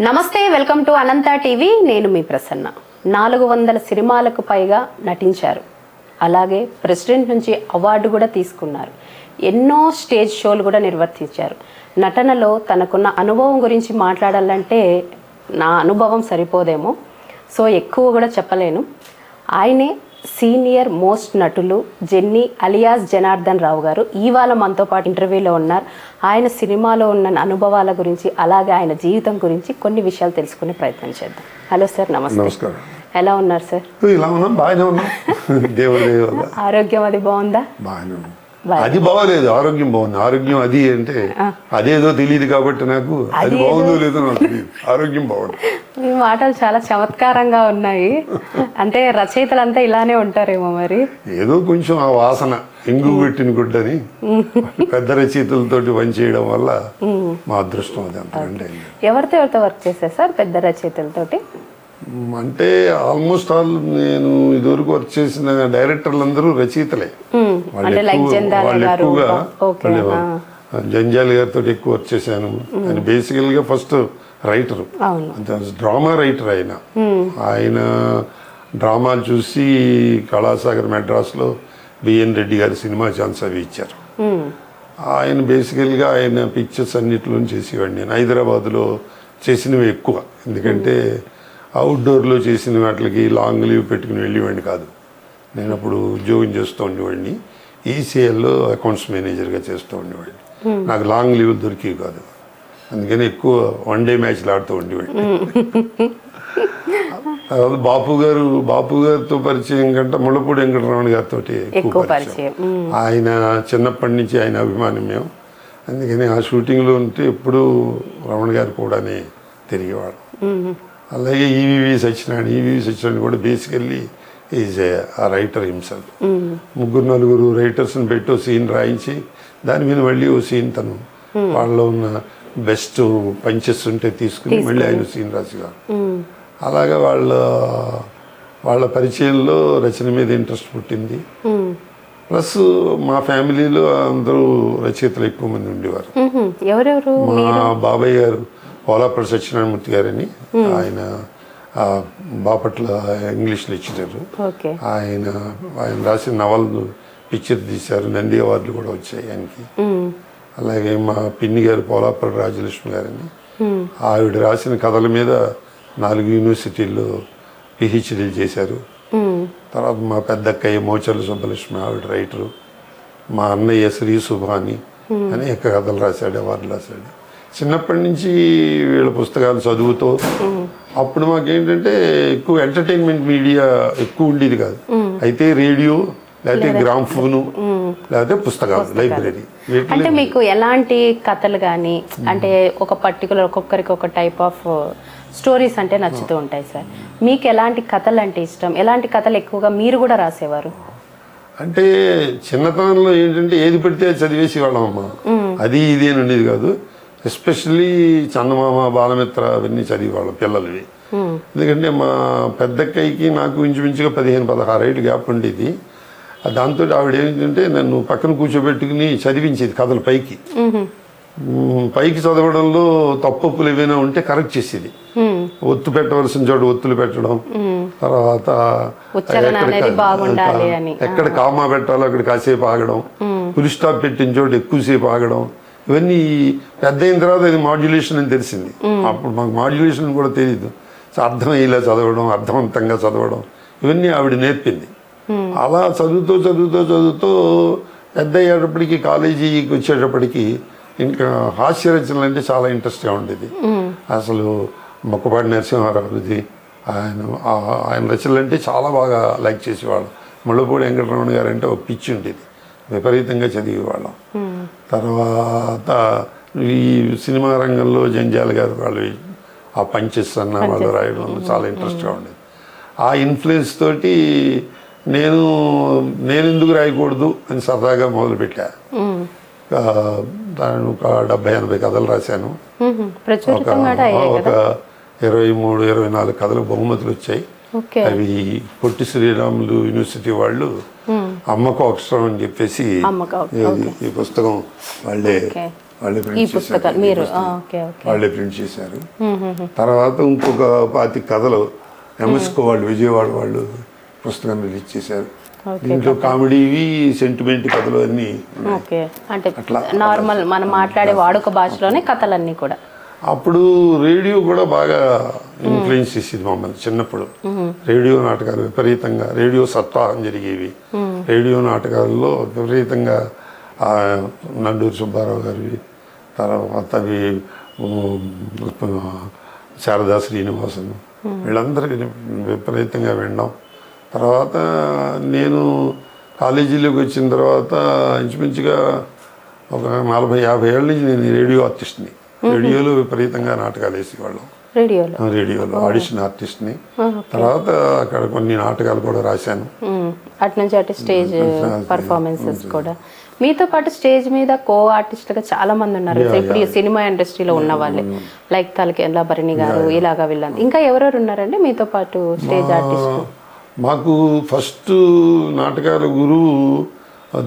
నమస్తే, welcome to Anantha TV. నేను మీ ప్రసన్న. 400 సినిమాలకు పైగా నటించారు. అలాగే ప్రెసిడెంట్ నుంచి అవార్డు కూడా తీసుకున్నారు. ఎన్నో స్టేజ్ షోలు కూడా నిర్వర్తించారు. నటనలో తనకున్న అనుభవం గురించి మాట్లాడాలంటే నా అనుభవం సరిపోదేమో, సో ఎక్కువ కూడా చెప్పలేను. ఆయనే సీనియర్ మోస్ట్ నటులు జెన్నీ అలియాస్ జనార్దన్ రావు గారు ఇవాళ మనతో పాటు ఇంటర్వ్యూలో ఉన్నారు. ఆయన సినిమాలో ఉన్న అనుభవాల గురించి, అలాగే ఆయన జీవితం గురించి కొన్ని విషయాలు తెలుసుకునే ప్రయత్నం చేద్దాం. హలో సార్, నమస్తే. నమస్కారం. ఎలా ఉన్నారు సార్? ఇలా ఉన్నాం, బాగానే ఉన్నాం. దేవుడి ఆరోగ్యం అది బాగుందా? బాగానే ఉన్నాం. అది బాగోలేదు, ఆరోగ్యం బాగుంది. ఆరోగ్యం అది అంటే అదేదో తెలియదు కాబట్టి నాకు అది బాగుందో లేదో నాకు తెలియదు. ఆరోగ్యం బాగుంది. మీ మాటలు చాలా చమత్కారంగా ఉన్నాయి. అంటే రచయితలంతా ఇలానే ఉంటారేమో మరి. ఏదో కొంచెం ఆ వాసన ఎంగు పెట్టిన గుడ్డని పెద్ద రచయితలతోటి పనిచేయడం వల్ల మా అదృష్టం అది. అంతకంటే ఎవరితో వర్క్ చేశారు సార్ పెద్ద రచయితలతోటి? అంటే ఆల్మోస్ట్ ఆల్ నేను ఇదివరకు వర్క్ చేసిన డైరెక్టర్లు అందరూ రచయితలే. వాళ్ళు ఎక్కువగా జంజాల్ గారితో ఎక్కువ వర్క్ చేశాను. ఆయన బేసికల్ గా ఫస్ట్ రైటరు, డ్రామా రైటర్. ఆయన డ్రామాలు చూసి కళాసాగర్ మెడ్రాస్లో బిఎన్ రెడ్డి గారి సినిమా ఛాన్స్ అవి ఇచ్చారు. ఆయన బేసికల్గా ఆయన పిక్చర్స్ అన్నిటిలో చేసేవాడిని. నేను హైదరాబాద్లో చేసినవి ఎక్కువ, ఎందుకంటే అవుట్డోర్లో చేసిన వాటికి లాంగ్ లీవ్ పెట్టుకుని వెళ్ళేవాడిని కాదు. నేను అప్పుడు ఉద్యోగం చేస్తూ ఉండేవాడిని. ఈసీఎల్లో అకౌంట్స్ మేనేజర్గా చేస్తూ ఉండేవాడిని. నాకు లాంగ్ లీవ్ దొరికేవి కాదు, అందుకని ఎక్కువ వన్ డే మ్యాచ్లు ఆడుతూ ఉండేవాడిని. బాపు గారితో పరిచయం కంటే ముళ్ళపూడి వెంకటరమణ గారితో ఎక్కువ పరిచయం. ఆయన చిన్నప్పటి నుంచి ఆయన అభిమానం మేము. అందుకని ఆ షూటింగ్లో ఉంటే ఎప్పుడూ రమణ గారు కూడానే తిరిగేవాడు. అలాగే ఈవీవి సత్యనారాయణ కూడా బేసికల్లీ ఈజ్ ఆ రైటర్ హిమ్సెల్ఫ్. 3-4 రైటర్స్ని పెట్టి ఓ సీన్ రాయించి దాని మీద మళ్ళీ ఓ సీన్ తను వాళ్ళలో ఉన్న బెస్ట్ పంచెస్ ఉంటే తీసుకుని మళ్ళీ ఆయన సీన్ రాసేవారు. అలాగా వాళ్ళ పరిచయంలో రచన మీద ఇంట్రెస్ట్ పుట్టింది. ప్లస్ మా ఫ్యామిలీలో అందరూ రచయితలు ఎక్కువ మంది ఉండేవారు. మా బాబాయ్ గారు పోలాపల్లి సత్యనారాయణమూర్తి గారని, ఆయన బాపట్ల ఇంగ్లీష్ లెక్చరర్. ఆయన రాసిన నవలను పిక్చర్ తీశారు, నంది అవార్డులు కూడా వచ్చాయి ఆయనకి. అలాగే మా పిన్ని గారు పోలాపల్లి రాజలక్ష్మి గారని, ఆవిడ రాసిన కథల మీద 4 యూనివర్సిటీల్లో పిహెచ్డీలు చేశారు. తర్వాత మా పెద్దక్కయ్య మోచర్ల సుబ్బలక్ష్మి, ఆవిడ రైటరు. మా అన్నయ్య శ్రీ సుభాని అనేక కథలు రాశాడు, అవార్డులు రాశాడు. చిన్నప్పటి నుంచి వీళ్ళ పుస్తకాలు చదువుతూ, అప్పుడు మాకేంటంటే ఎక్కువ ఎంటర్టైన్మెంట్ మీడియా ఎక్కువ ఉండేది కాదు. అయితే రేడియో, లేకపోతే గ్రామ్ఫోను, లేకపోతే పుస్తకాలు, లైబ్రరీ. అంటే మీకు ఎలాంటి కథలు కానీ, అంటే ఒక పర్టికులర్ ఒక్కొక్కరికి ఒక టైప్ ఆఫ్ స్టోరీస్ అంటే నచ్చుతూ ఉంటాయి సార్. మీకు ఎలాంటి కథలు అంటే ఇష్టం? ఎలాంటి కథలు ఎక్కువగా మీరు కూడా రాసేవారు? అంటే చిన్నతనంలో ఏంటంటే ఏది పడితే చదివేసి వాళ్ళం అమ్మ, అది ఇది అని ఉండేది కాదు. ఎస్పెషల్లీ చందమామ, బాలమిత్ర అవన్నీ చదివేవాళ్ళం పిల్లలవి. ఎందుకంటే మా పెద్దక్కయ్యకి నాకు ఇంచుమించుగా 15-16 ఏళ్ళు గ్యాప్ ఉండేది. దాంతో ఆవిడ ఏంటంటే నన్ను పక్కన కూర్చోబెట్టుకుని చదివించేది కథలు. పైకి చదవడంలో తప్పులు ఏవైనా ఉంటే కరెక్ట్ చేసేది. ఒత్తు పెట్టవలసిన చోటు ఒత్తులు పెట్టడం, తర్వాత ఎక్కడ కామా పెట్టాలో అక్కడ కాసేపు ఆగడం, ఫుల్ స్టాప్ పెట్టిన చోటు ఎక్కువసేపు ఆగడం. ఇవన్నీ పెద్ద అయిన తర్వాత ఇది మాడ్యులేషన్ అని తెలిసింది. అప్పుడు మాకు మాడ్యులేషన్ కూడా తెలియదు. అర్థమయ్యేలా చదవడం, అర్థవంతంగా చదవడం, ఇవన్నీ ఆవిడ నేర్పింది. అలా చదువుతూ పెద్ద అయ్యేటప్పటికి, కాలేజీకి వచ్చేటప్పటికి ఇంకా హాస్య రచనలు అంటే చాలా ఇంట్రెస్ట్గా ఉండేది. అసలు మొక్కపాటి నరసింహారావుది ఆయన రచనలు అంటే చాలా బాగా లైక్ చేసేవాళ్ళం. ముళ్ళపూడి వెంకటరమణ గారు అంటే ఒక పిచ్చి ఉండేది, విపరీతంగా చదివేవాళ్ళం. తర్వాత ఈ సినిమా రంగంలో జంజాల్ గారు వాళ్ళు ఆ పంచెస్ అన్న వాళ్ళు రాయడం చాలా ఇంట్రెస్ట్గా ఉండేది. ఆ ఇన్ఫ్లుయెన్స్ తోటి నేను ఎందుకు రాయకూడదు అని సరదాగా మొదలుపెట్టా. దాని ఒక 70-80 కథలు రాశాను. ఒక 23-24 కథలు బహుమతులు వచ్చాయి. అవి పొట్టి శ్రీరాములు యూనివర్సిటీ వాళ్ళు అమ్మకు అక్షరం అని చెప్పేసి ఈ పుస్తకం వాళ్ళే వాళ్ళే ఈ ప్రింట్ పుస్తకాలు చేశారు మీరు ఓకే ఓకే వాళ్ళే ప్రింట్ చేశారు. తర్వాత ఇంకొక 25 కథలు ఎంఎస్కో వాళ్ళు విజయవాడ వాళ్ళు పుస్తకం రిలీజ్ చేశారు. దీంట్లో కామెడీవి సెంటిమెంట్ కథలు అన్నీ ఉన్నాయి. ఓకే అంటే నార్మల్ మనం మాట్లాడే వాడుక భాషలోనే కథలన్నీ కూడా. అప్పుడు రేడియో కూడా బాగా ఇన్ఫ్లుయెన్స్ చేసేది మమ్మల్ని చిన్నప్పుడు. రేడియో నాటకాలు విపరీతంగా, రేడియో సప్తాహం జరిగేవి. రేడియో నాటకాల్లో విపరీతంగా నండూరి సుబ్బారావు గారివి, తర్వాత శారదా శ్రీనివాసన్ వీళ్ళందరూ విపరీతంగా వినడం. తర్వాత నేను కాలేజీలోకి వచ్చిన తర్వాత ఇంచుమించుగా ఒక 40-50 ఏళ్ళ నుంచి నేను రేడియో ఆర్టిస్ట్ని. రేడియోలో విపరీతంగా నాటకాలు వేసేవాళ్ళం. రేడియోలో ఆడిషన్ ఆర్టిస్ట్ని. తర్వాత అక్కడ కొన్ని నాటకాలు కూడా రాశాను. అటు నుంచి అటు స్టేజ్ పర్ఫార్మెన్సెస్ కూడా. మీతో పాటు స్టేజ్ మీద కో ఆర్టిస్ట్గా చాలా మంది ఉన్నారు. ఇప్పుడు ఈ సినిమా ఇండస్ట్రీలో ఉన్న వాళ్ళే లైక్ తలకెళ్ళ భరణి గారు, ఇలాగా వీళ్ళంతా. ఇంకా ఎవరెవరు ఉన్నారండి మీతో పాటు స్టేజ్ ఆర్టిస్ట్? మాకు ఫస్ట్ నాటకాల గురువు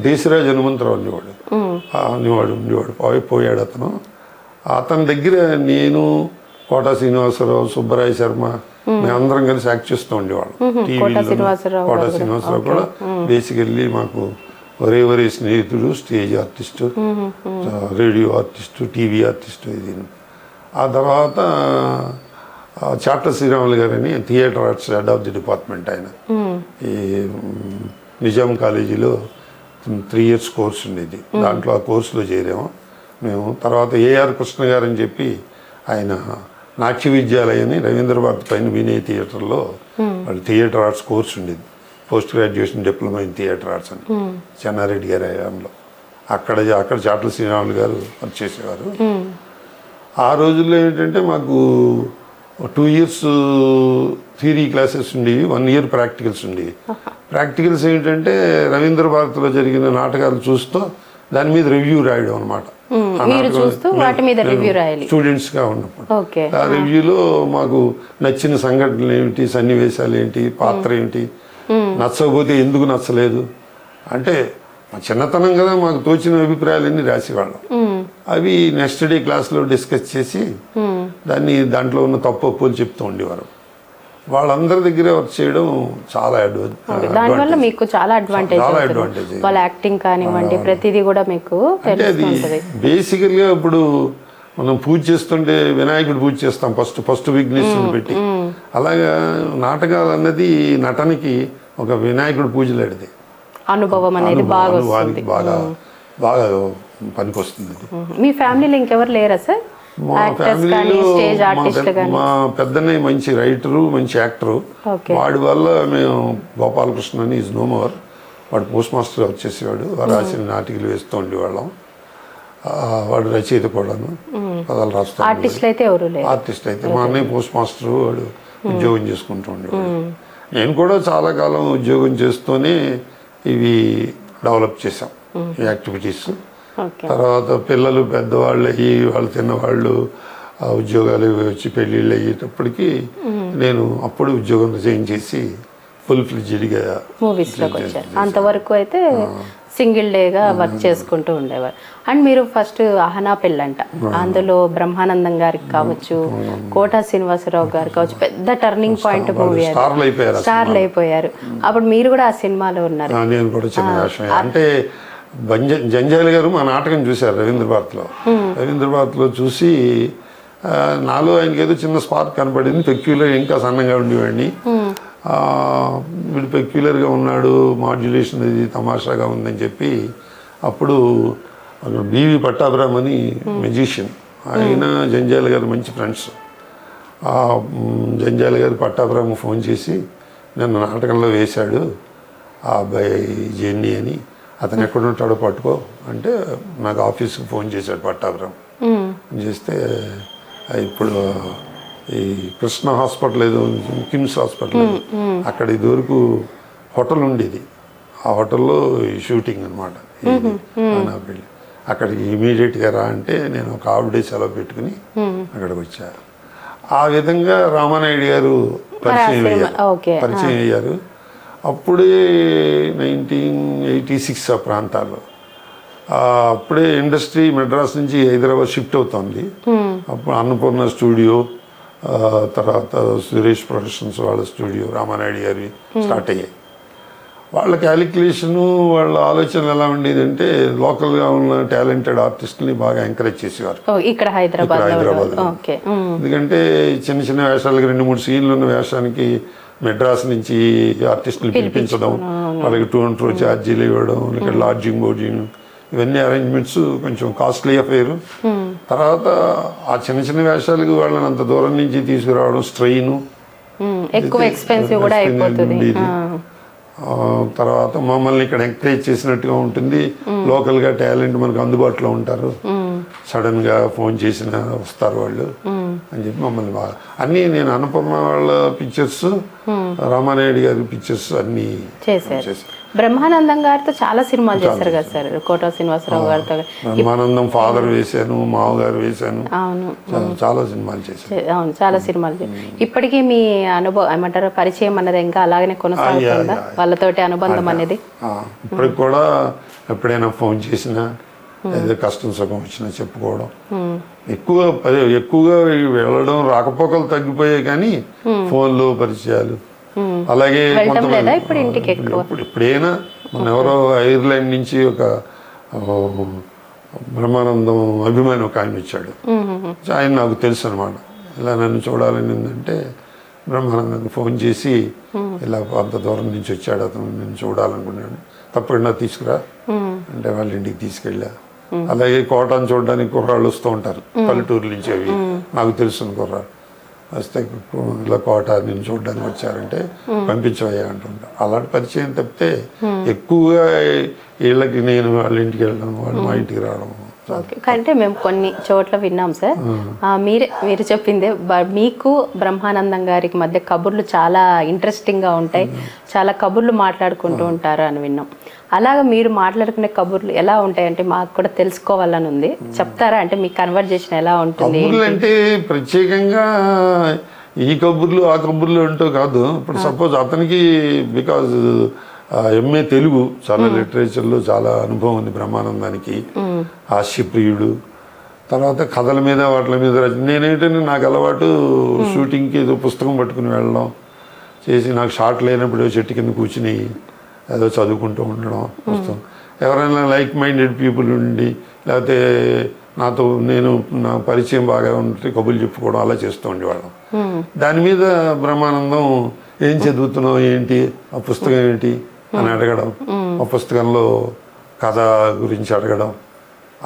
దేశరాజ్ హనుమంతరావు ఉండేవాడు. పోయాడు అతను. అతని దగ్గర నేను, కోటా శ్రీనివాసరావు, సుబ్బరాయ శర్మ మేమందరం కలిసి యాక్ట్ చేస్తూ ఉండేవాళ్ళం. టీవీలో కోటా శ్రీనివాసరావు కూడా బేసికల్లీ మాకు ఒరే స్నేహితుడు, stage artist, radio artist, TV artist. ఇది ఆ తర్వాత చాట్ల శ్రీరాములు గారని theatre arts head of the department. ఆయన ఈ నిజాం కాలేజీలో 3 years కోర్స్ ఉండేది. దాంట్లో ఆ కోర్సులో చేరాము మేము. తర్వాత ఏఆర్ కృష్ణ గారు అని చెప్పి ఆయన నాట్య విద్యాలయాన్ని రవీంద్ర భారతి పైన వినయ్ థియేటర్లో వాళ్ళు థియేటర్ ఆర్ట్స్ కోర్స్ ఉండేది. Post graduation diploma in theatre arts అని చెన్నారెడ్డి గారి హయాంలో. అక్కడ చాట్ల శ్రీరాములు గారు వర్క్ చేసేవారు. ఆ రోజుల్లో ఏంటంటే మాకు 2 years థియరీ క్లాసెస్ ఉండేవి, 1 year ప్రాక్టికల్స్ ఉండేవి. ప్రాక్టికల్స్ ఏంటంటే రవీంద్ర భారతిలో జరిగిన నాటకాలు చూస్తూ దాని మీద రివ్యూ రాయడం అనమాట. స్టూడెంట్స్గా ఉన్నప్పుడు ఆ రివ్యూలో మాకు నచ్చిన సంఘటనలు ఏమిటి, సన్నివేశాలు ఏంటి, పాత్ర ఏంటి, నచ్చకపోతే ఎందుకు నచ్చలేదు అంటే చిన్నతనం కదా, మాకు తోచిన అభిప్రాయాలన్నీ రాసేవాళ్ళం. అవి నెక్స్ట్ డే క్లాస్లో డిస్కస్ చేసి దాంట్లో ఉన్న తప్పు ఒప్పులు చెప్తూ ఉండేవారు. వాళ్ళందరి దగ్గర వర్క్ చేయడం చాలా దానివల్ల మీకు చాలా అడ్వాంటేజ్. వాళ్ళ యాక్టింగ్ కానివ్వండి ప్రతిదీ కూడా మీకు తెలుస్తుంది. బేసికల్గా ఇప్పుడు మనం పూజ చేస్తుంటే వినాయకుడు పూజ చేస్తాం ఫస్ట్ విఘ్నేశ్వరుని పెట్టి. అలాగా నాటకాలు అన్నది నటనకి ఒక వినాయకుడు పూజలాడిది. అనుభవం అనేది బాగా బాగా పనికొస్తుంది. మీ ఫ్యామిలీలో ఇంకెవరు లేరా సార్? మా ఫ్యామిలీలో మా పెద్దన్నయ్య మంచి రైటరు, మంచి యాక్టరు. వాడి వల్ల మేము గోపాలకృష్ణ అని ఈజ్ నో మోర్, వాడు పోస్ట్ మాస్టర్ వచ్చేసేవాడు. రాసిన నాటికలు వేస్తూ ఉండేవాళ్ళం. వాడు రచయిత కూడాను, కథలు రాస్తాడు. ఆర్టిస్ట్ అయితే మా అన్నయ్య పోస్ట్ మాస్టర్, వాడు ఉద్యోగం చేసుకుంటూ ఉండేవాడు. నేను కూడా చాలా కాలం ఉద్యోగం చేస్తూనే ఇవి డెవలప్ చేశాం ఈ యాక్టివిటీస్. తర్వాత పిల్లలు పెద్దవాళ్ళు అయ్యి వాళ్ళు తిన్నవాళ్ళు ఉద్యోగాలు వచ్చి పెళ్ళిళ్ళు అయ్యేటప్పటికి నేను అప్పుడు ఉద్యోగం రిజైన్ చేసి ఫుల్ ఫ్లెడ్జ్డ్గా మూవీస్లోకి వచ్చారు. అంతవరకు అయితే సింగిల్ డేగా వర్క్ చేసుకుంటూ ఉండేవారు. అండ్ మీరు ఫస్ట్ అహనా పెళ్ళంట, అందులో బ్రహ్మానందం గారికి కావచ్చు, కోటా శ్రీనివాసరావు గారు కావచ్చు, పెద్ద టర్నింగ్ పాయింట్ మూవీ, స్టార్లు అయిపోయారు. అప్పుడు మీరు కూడా ఆ సినిమాలో ఉన్నారు. నేను కూడా చిన్న అంటే జంజాలి గారు మా నాటకం చూశారు రవీంద్ర భారతిలో చూసి నాలో ఆయనకి ఏదో చిన్న స్పార్క్ కనపడింది. పెక్యులర్, ఇంకా సన్నగా ఉండేవాడిని. వీడు పెక్యులర్గా ఉన్నాడు, మాడ్యులేషన్ ఇది తమాషాగా ఉందని చెప్పి అప్పుడు బివి పట్టాభిరామ్ అని మెజిషియన్, ఆయన జంజాలి గారు మంచి ఫ్రెండ్స్. జంజాలి గారు పట్టాభిరామ్ ఫోన్ చేసి నన్ను నాటకంలో వేశాడు ఆ అబ్బాయి జెన్నీ అని, అతను ఎక్కడుంటాడో పట్టుకో అంటే నాకు ఆఫీస్కి ఫోన్ చేశాడు పట్టాభిరామ్. చేస్తే ఇప్పుడు ఈ కృష్ణ హాస్పిటల్ ఏదో కిమ్స్ హాస్పిటల్ అక్కడ ఇదివరకు హోటల్ ఉండేది. ఆ హోటల్లో షూటింగ్ అనమాట నా పెళ్ళి. అక్కడికి ఇమీడియట్గా రా అంటే నేను ఒక హాఫ్ డే సెలవు పెట్టుకుని అక్కడికి వచ్చా. ఆ విధంగా రామానాయుడు గారు పరిచయం అయ్యారు. అప్పుడే 1986 ఆ ప్రాంతాల్లో అప్పుడే ఇండస్ట్రీ మెడ్రాస్ నుంచి హైదరాబాద్ షిఫ్ట్ అవుతుంది. అప్పుడు అన్నపూర్ణ స్టూడియో, తర్వాత సురేష్ ప్రొడక్షన్స్ వాళ్ళ స్టూడియో, రామానాయుడు గారి స్టార్ట్ అయ్యాయి. వాళ్ళ క్యాలిక్యులేషను, వాళ్ళ ఆలోచన ఎలా ఉండేది అంటే లోకల్గా ఉన్న టాలెంటెడ్ ఆర్టిస్ట్ని బాగా ఎంకరేజ్ చేసేవారు ఇక్కడ హైదరాబాద్. ఎందుకంటే చిన్న చిన్న వేషాలకి 2-3 సీన్లు ఉన్న వేషానికి మెడ్రాస్ నుంచి ఆర్టిస్టులు పిలిపించడం, వాళ్ళకి టూ అండ్ ఫ్రో ఛార్జీలు ఇవ్వడం, ఇక్కడ లాడ్జింగ్ బోర్డింగ్, ఇవన్నీ అరేంజ్మెంట్స్ కొంచెం కాస్ట్లీ అఫేర్. తర్వాత ఆ చిన్న చిన్న వేషాలకి వాళ్ళని అంత దూరం నుంచి తీసుకురావడం స్ట్రెయిన్, ఎక్కువ ఎక్స్పెన్సివ్ కూడా అయిపోతుంది. తర్వాత మమ్మల్ని ఇక్కడ ఎంకరేజ్ చేసినట్టుగా ఉంటుంది. లోకల్గా టాలెంట్ మనకు అందుబాటులో ఉంటారు, సడన్గా ఫోన్ చేసినా వస్తారు వాళ్ళు అని చెప్పి మమ్మల్ని బాగా అన్నీ నేను అన్నపూర్ణ వాళ్ళ పిక్చర్స్, రామానాయుడు గారి పిక్చర్స్ అన్నీ చేశారు. బ్రహ్మానందం గారితో చాలా సినిమాలు చేశారు కదా సార్, కోట శ్రీనివాసరావు గారితో. బ్రహ్మానందం ఫాదర్ వేశాను, మామగారు వేశాను, చాలా సినిమాలు చేశాను. అవును, చాలా సినిమాలు. ఇప్పటికీ మీ అనుభవం ఏమంటారు, పరిచయం అన్నది ఇంకా అలాగనే కొనసాగుతుందా వాళ్ళతోటి అనుబంధం అనేది? ఇప్పటికి కూడా ఎప్పుడైనా ఫోన్ చేసినా, ఏదో కష్టం సుఖం వచ్చినా చెప్పుకోవడం. ఎక్కువగా వెళ్ళడం రాకపోకలు తగ్గిపోయాయి, కానీ ఫోన్లో పరిచయాలు. అలాగే ఇప్పుడైనా మన ఎవరో ఐర్లాండ్ నుంచి ఒక బ్రహ్మానందం అభిమాని ఒక ఆయన వచ్చాడు. ఆయన నాకు తెలుసు అనమాట. ఇలా నన్ను చూడాలని ఉందంటే బ్రహ్మానందానికి ఫోన్ చేసి, ఇలా అంత దూరం నుంచి వచ్చాడు అతను, నేను చూడాలనుకున్నాను, తప్పకుండా తీసుకురా అంటే వాళ్ళ ఇంటికి తీసుకెళ్ళా. అలాగే కోటను చూడడానికి కుర్రాళ్ళు వస్తూ ఉంటారు పల్లెటూరు నుంచి, అవి నాకు తెలుసు కుర్రాళ్ళు వస్తే, ఇలా కోట నేను చూడడానికి వచ్చారంటే పంపించవయ్యా అంటుంటా. అలాంటి పరిచయం తప్పితే ఎక్కువగా వీళ్ళకి నేను వాళ్ళ ఇంటికి వెళ్ళడం, వాళ్ళు మా ఇంటికి రావడం. అంటే మేము కొన్ని చోట్ల విన్నాం సార్, మీరు చెప్పిందే, మీకు బ్రహ్మానందం గారికి మధ్య కబుర్లు చాలా ఇంట్రెస్టింగ్గా ఉంటాయి, చాలా కబుర్లు మాట్లాడుకుంటూ ఉంటారు అని విన్నాం. అలాగా మీరు మాట్లాడుకునే కబుర్లు ఎలా ఉంటాయి అంటే మాకు కూడా తెలుసుకోవాలని ఉంది, చెప్తారా? అంటే మీ కన్వర్జేషన్ ఎలా ఉంటుంది? అంటే ప్రత్యేకంగా ఈ కబుర్లు ఆ కబుర్లు అంటూ కాదు. ఇప్పుడు సపోజ్ అతనికి బికాజ్ ఎంఏ తెలుగు, చాలా లిటరేచర్లో చాలా అనుభవం ఉంది బ్రహ్మానందానికి, హాస్యప్రియుడు. తర్వాత కథల మీద వాటి మీద నేనేంటంటే నాకు అలవాటు షూటింగ్కి ఏదో పుస్తకం పట్టుకుని వెళ్ళడం చేసి, నాకు షార్ట్ లేనప్పుడు చెట్టు కింద కూర్చుని ఏదో చదువుకుంటూ ఉండడం పుస్తకం. ఎవరైనా లైక్ మైండెడ్ పీపుల్ ఉండి, లేకపోతే నాతో నా పరిచయం బాగా ఉంటే కబుర్లు చెప్పుకోవడం అలా చేస్తూ ఉండేవాళ్ళం. దాని మీద బ్రహ్మానందం ఏం చదువుతున్నావు, ఏంటి ఆ పుస్తకం ఏంటి అని అడగడం, ఆ పుస్తకంలో కథ గురించి అడగడం,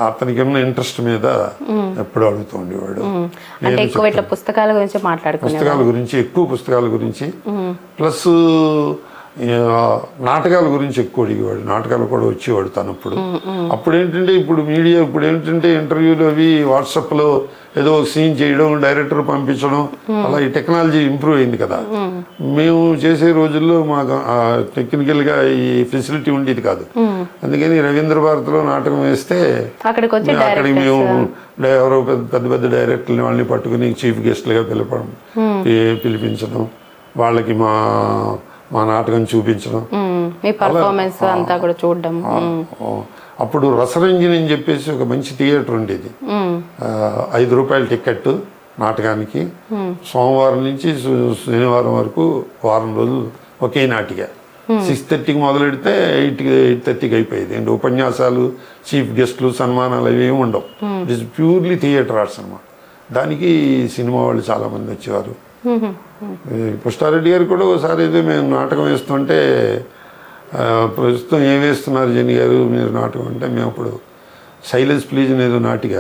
అతనికి ఉన్న ఇంట్రెస్ట్ మీద ఎప్పుడు అడుగుతూ ఉండేవాడు. పుస్తకాల గురించి ఎక్కువ పుస్తకాల గురించి, ప్లస్ నాటకాల గురించి ఎక్కువ అడిగేవాడు. నాటకాలు కూడా వచ్చేవాడు తనప్పుడు. అప్పుడు ఏంటంటే ఇప్పుడు ఏంటంటే ఇంటర్వ్యూలు అవి వాట్సాప్లో ఏదో ఒక సీన్ చేయడం, డైరెక్టర్ పంపించడం, అలా ఈ టెక్నాలజీ ఇంప్రూవ్ అయింది కదా. మేము చేసే రోజుల్లో మాకు టెక్నికల్గా ఈ ఫెసిలిటీ ఉండేది కాదు. అందుకని రవీంద్ర భారతిలో నాటకం వేస్తే అక్కడికి మేము ఎవరో పెద్ద పెద్ద డైరెక్టర్ని వాళ్ళని పట్టుకుని చీఫ్ గెస్ట్లుగా పిలిపించడం, వాళ్ళకి మా నాటకం చూపించడం, అప్పుడు రసరంజని అని చెప్పేసి ఒక మంచి థియేటర్ ఉండేది. 5 రూపాయల టికెట్ నాటకానికి. సోమవారం నుంచి శనివారం వరకు వారం రోజులు ఒకే నాటిక. 6:30కి మొదలెడితే 8:30కి అయిపోయేది. అండ్ ఉపన్యాసాలు, చీఫ్ గెస్ట్లు, సన్మానాలు అవి ఏమి ఉండవు. It is purely theatre arts అన్నమాట. దానికి సినిమా వాళ్ళు చాలామంది వచ్చేవారు. పుష్టారెడ్డి గారు కూడా ఒకసారి ఏదో మేము నాటకం వేస్తుంటే, ప్రస్తుతం ఏం వేస్తున్నారు జని గారు మీరు నాటకం అంటే, మేము అప్పుడు సైలెన్స్ ప్లీజ్ అనేది నాటిక,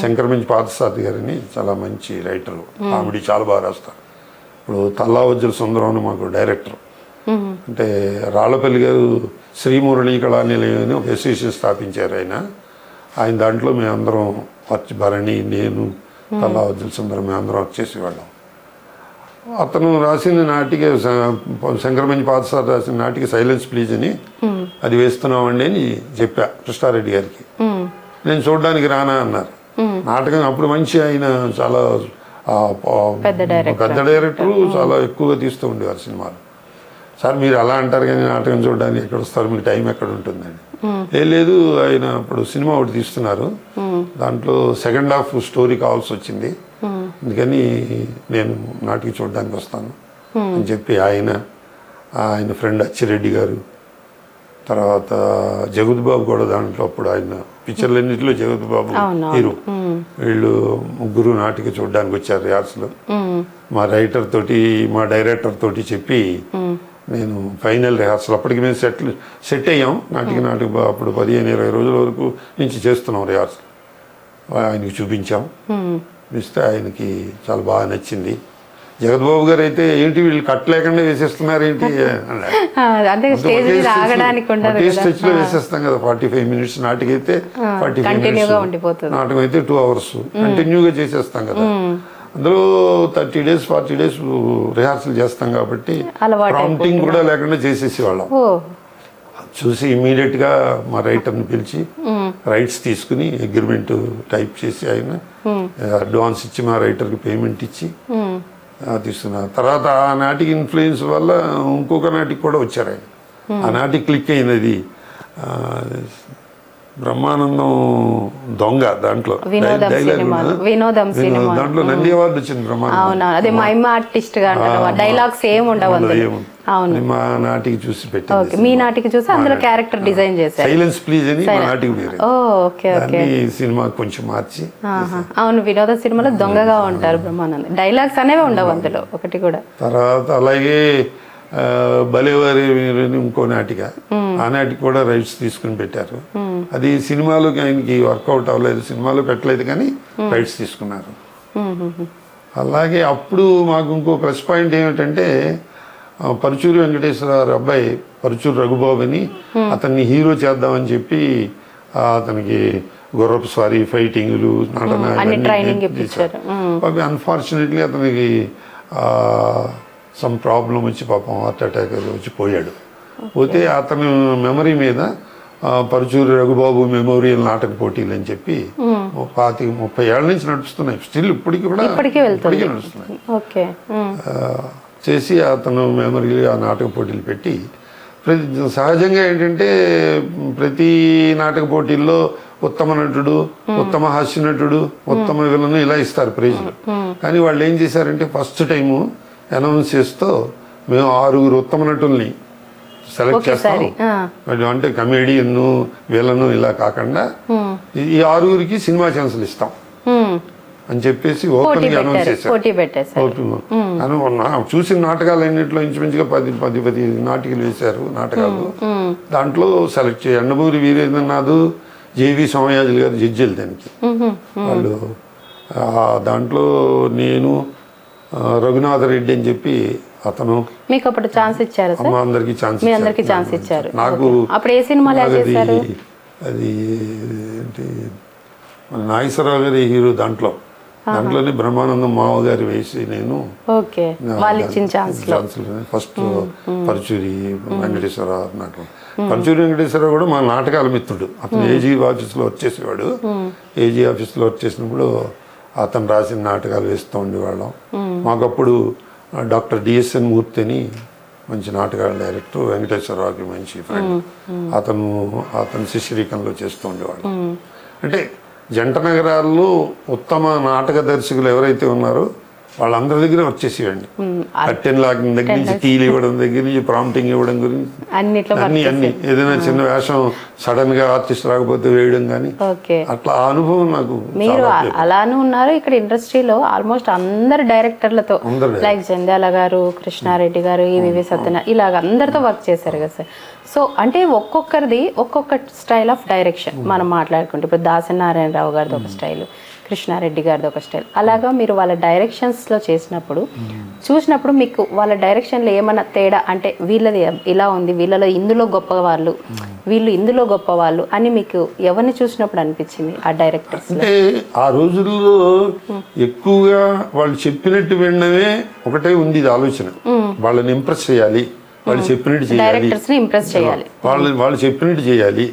శంకరమంచి పార్థసారథి గారిని చాలా మంచి రైటరు, కామెడీ చాలా బాగా రాస్తారు. ఇప్పుడు తల్లావజ్జల సుందరం అని మాకు డైరెక్టర్. అంటే రాళ్లపల్లి గారు శ్రీమురళీ కళానిలయం అని ఒక అసోసియేషన్ స్థాపించారు ఆయన దాంట్లో మేమందరం భరణి, నేను, తల్లావజ్జల సుందరం మేమందరం వర్క్ చేసేవాళ్ళం. అతను రాసిన నాటిక, శంకరమంచి పార్థసారథి రాసిన నాటిక సైలెన్స్ ప్లీజ్ అని, అది వేస్తున్నామండి అని చెప్పా కృష్ణారెడ్డి గారికి. నేను చూడడానికి రానా అన్నారు. నాటకం అప్పుడు మంచి ఆయన చాలా పెద్ద డైరెక్టరు, చాలా ఎక్కువగా తీస్తూ ఉండేవారు సినిమాలు. సార్ మీరు అలా అంటారు కానీ నాటకం చూడడానికి ఎక్కడ వస్తారు, మీకు టైం ఎక్కడ ఉంటుందండి. లేదు ఆయన ఇప్పుడు సినిమా ఒకటి తీస్తున్నారు, దాంట్లో సెకండ్ హాఫ్ స్టోరీ కావాల్సి వచ్చింది, అందుకని నేను నాటికి చూడడానికి వస్తాను అని చెప్పి ఆయన ఫ్రెండ్ అచ్చిరెడ్డి గారు, తర్వాత జగత్ బాబు కూడా దాంట్లో, అప్పుడు ఆయన పిక్చర్లన్నింటిలో జగత్ బాబు హీరో, వీళ్ళు ముగ్గురు నాటికి చూడడానికి వచ్చారు రిహార్సల్. మా రైటర్ తోటి మా డైరెక్టర్ తోటి చెప్పి నేను ఫైనల్ రిహార్సల్, అప్పటికి మేము సెట్ అయ్యాం నాటికి అప్పుడు 15-20 రోజుల వరకు నుంచి చేస్తున్నాం రిహార్సల్. ఆయనకి చూపించాం, చూస్తే ఆయనకి చాలా బాగా నచ్చింది. జగద్బాబు గారు అయితే ఏంటి వీళ్ళు కట్ లేకుండా వేసేస్తున్నారు ఏంటి, స్టెచ్ లో వేసేస్తాం కదా 45 minutes, నాటికైతే 45 minutes, నాటకం అయితే 2 hours కంటిన్యూగా చేసేస్తాం కదా. అందులో 30 days 40 days రిహార్సల్ చేస్తాం కాబట్టి ప్రాంప్టింగ్ కూడా లేకుండా చేసేసేవాళ్ళం. చూసి ఇమీడియట్ గా మా రైటర్ని పిలిచి రైట్స్ తీసుకుని అగ్రిమెంట్ టైప్ చేసి ఆయన అడ్వాన్స్ ఇచ్చి మా రైటర్కి పేమెంట్ ఇచ్చి తీసుకున్నారు. తర్వాత ఆ నాటికి ఇన్ఫ్లుయెన్స్ వల్ల ఇంకొక నాటికి కూడా వచ్చారు ఆయన. ఆ నాటికి క్లిక్ అయినది బ్రహ్మానందం దొంగ, దాంట్లో దాంట్లో నంది అవార్డు వచ్చింది మా నాటికి చూసి పెట్టింది. మీ నాటికి చూసి అందులో క్యారెక్టర్ డిజైన్ చేశారు, సైలెన్స్ ప్లీజ్ అని మా నాటికి పేరు. సినిమా కొంచెం మార్చి. అవును, వినోద సినిమాలో దొంగగా ఉంటారు బ్రహ్మానందం, డైలాగ్స్ అనేవి ఉండవు అందులో ఒకటి కూడా. తర్వాత అలాగే బలేవారి ఇంకో నాటిక, ఆ నాటికి కూడా రైట్స్ తీసుకుని పెట్టారు. అది సినిమాలోకి ఆయనకి వర్కౌట్ అవ్వలేదు, సినిమాలో పెట్టలేదు కానీ రైట్స్ తీసుకున్నారు. అలాగే అప్పుడు మాకు ఇంకో ప్లస్ పాయింట్ ఏమిటంటే పరుచూరి వెంకటేశ్వరరావు అబ్బాయి పరుచూరి రఘుబాబు అని, అతన్ని హీరో చేద్దామని చెప్పి అతనికి గుర్రపు స్వారీ, ఫైటింగ్లు, నటన అన్ఫార్చునేట్లీ అతనికి సమ్ ప్రాబ్లం వచ్చి పాపం హార్ట్ అటాక్ వచ్చి పోయాడు. పోతే అతను మెమరీ మీద పరుచూరి రఘుబాబు మెమోరియల్ నాటక పోటీలు అని చెప్పి 30 ఏళ్ల నుంచి నడుస్తున్నాయి, స్టిల్ ఇప్పటికీ నడుస్తున్నాయి. చేసి అతను మెమరీ ఆ నాటక పోటీలు పెట్టి సహజంగా ఏంటంటే ప్రతి నాటక పోటీల్లో ఉత్తమ నటుడు, ఉత్తమ హాస్య నటుడు, ఉత్తమ విలను ఇలా ఇస్తారు ప్రైజులు. కానీ వాళ్ళు ఏం చేశారంటే ఫస్ట్ టైము అనౌన్స్ చేస్తూ మేము 6 ఉత్తమ నటుల్ని సెలెక్ట్ చేస్తాం, అంటే కమెడియన్, విలను ఇలా కాకుండా ఈ 6 సినిమా ఛాన్సులు ఇస్తాం అని చెప్పేసి ఓపెన్ గా అనౌన్స్ చేశారు. చూసిన నాటకాలు అన్నింటిలో ఇంచుమించుగా 10 నాటికలు వేశారు నాటకాలు. దాంట్లో సెలెక్ట్ చేయాలి. అన్నపూరి వీరేంద్రనాథ్, జేవి సోమయాజులు గారు జడ్జిలు దానికి. వాళ్ళు దాంట్లో నేను, రఘునాథ రెడ్డి అని చెప్పి అతను, మీకు అప్పుడు ఛాన్స్ ఇచ్చారు, అందరికి ఛాన్స్ ఇచ్చారు. నాకు అప్పుడు ఏ సినిమాలో చేశారు? అది నాగేశ్వరరావు గారి హీరో, దాంట్లోనే బ్రహ్మానందం మావగారి వేసి నేను ఫస్ట్ పరుచూరి వెంకటేశ్వరరావు నాటకం. పరుచూరి వెంకటేశ్వరరావు కూడా మా నాటకాల మిత్రుడు. అతను ఏజీ ఆఫీస్లో వర్క్ చేసేవాడు. ఏజీ ఆఫీస్లో వర్క్ చేసినప్పుడు అతను రాసిన నాటకాలు వేస్తూ ఉండేవాళ్ళం. మాకప్పుడు డాక్టర్ డిఎస్ఎన్ మూర్తి అని మంచి నాటకాల డైరెక్టర్, వెంకటేశ్వరరావుకి మంచి ఫ్రెండ్, అతను శిష్యరికంలో చేస్తూ ఉండేవాడు. అంటే జంట నగరాల్లో ఉత్తమ నాటక దర్శకులు ఎవరైతే ఉన్నారో వాళ్ళందరి దగ్గర వచ్చేసేయండి. కట్టెన్ లాగిన దగ్గర నుంచి, టీలు ఇవ్వడం దగ్గర నుంచి, ప్రాంప్టింగ్ ఇవ్వడం గురించి అన్ని ఏదైనా చిన్న వేషం సడన్ గా ఆర్టిస్ట్ రాకపోతే వేయడం కానీ, అట్లా ఆ అనుభవం నాకు. మీరు అలానే ఉన్నారు ఇక్కడ ఇండస్ట్రీలో ఆల్మోస్ట్ అందరు డైరెక్టర్లతో, లైక్ జంధ్యాల గారు, కృష్ణారెడ్డి గారు, ఈవి సత్యనారాయణ, ఇలాగ అందరితో వర్క్ చేశారు కదా సార్. సో అంటే ఒక్కొక్కరిది ఒక్కొక్క స్టైల్ ఆఫ్ డైరెక్షన్ మనం మాట్లాడుకుంటే, ఇప్పుడు దాసనారాయణరావు గారిది ఒక స్టైల్, కృష్ణారెడ్డి గారిది ఒక స్టైల్, అలాగా మీరు వాళ్ళ డైరెక్షన్స్లో చేసినప్పుడు చూసినప్పుడు మీకు వాళ్ళ డైరెక్షన్లో ఏమైనా తేడా, అంటే వీళ్ళది ఇలా ఉంది, వీళ్ళలో ఇందులో గొప్పవాళ్ళు, వీళ్ళు ఇందులో గొప్పవాళ్ళు అని మీకు ఎవరిని చూసినప్పుడు అనిపించింది ఆ డైరెక్టర్స్? అంటే ఆ రోజుల్లో ఎక్కువగా వాళ్ళు చెప్పినట్టు వినడమే ఒకటే ఉంది ఇది ఆలోచన. వాళ్ళని ఇంప్రెస్ చేయాలి, వాళ్ళు చెప్పినట్టు చేయాలి, వాళ్ళు చెప్పినట్టు చేయాలి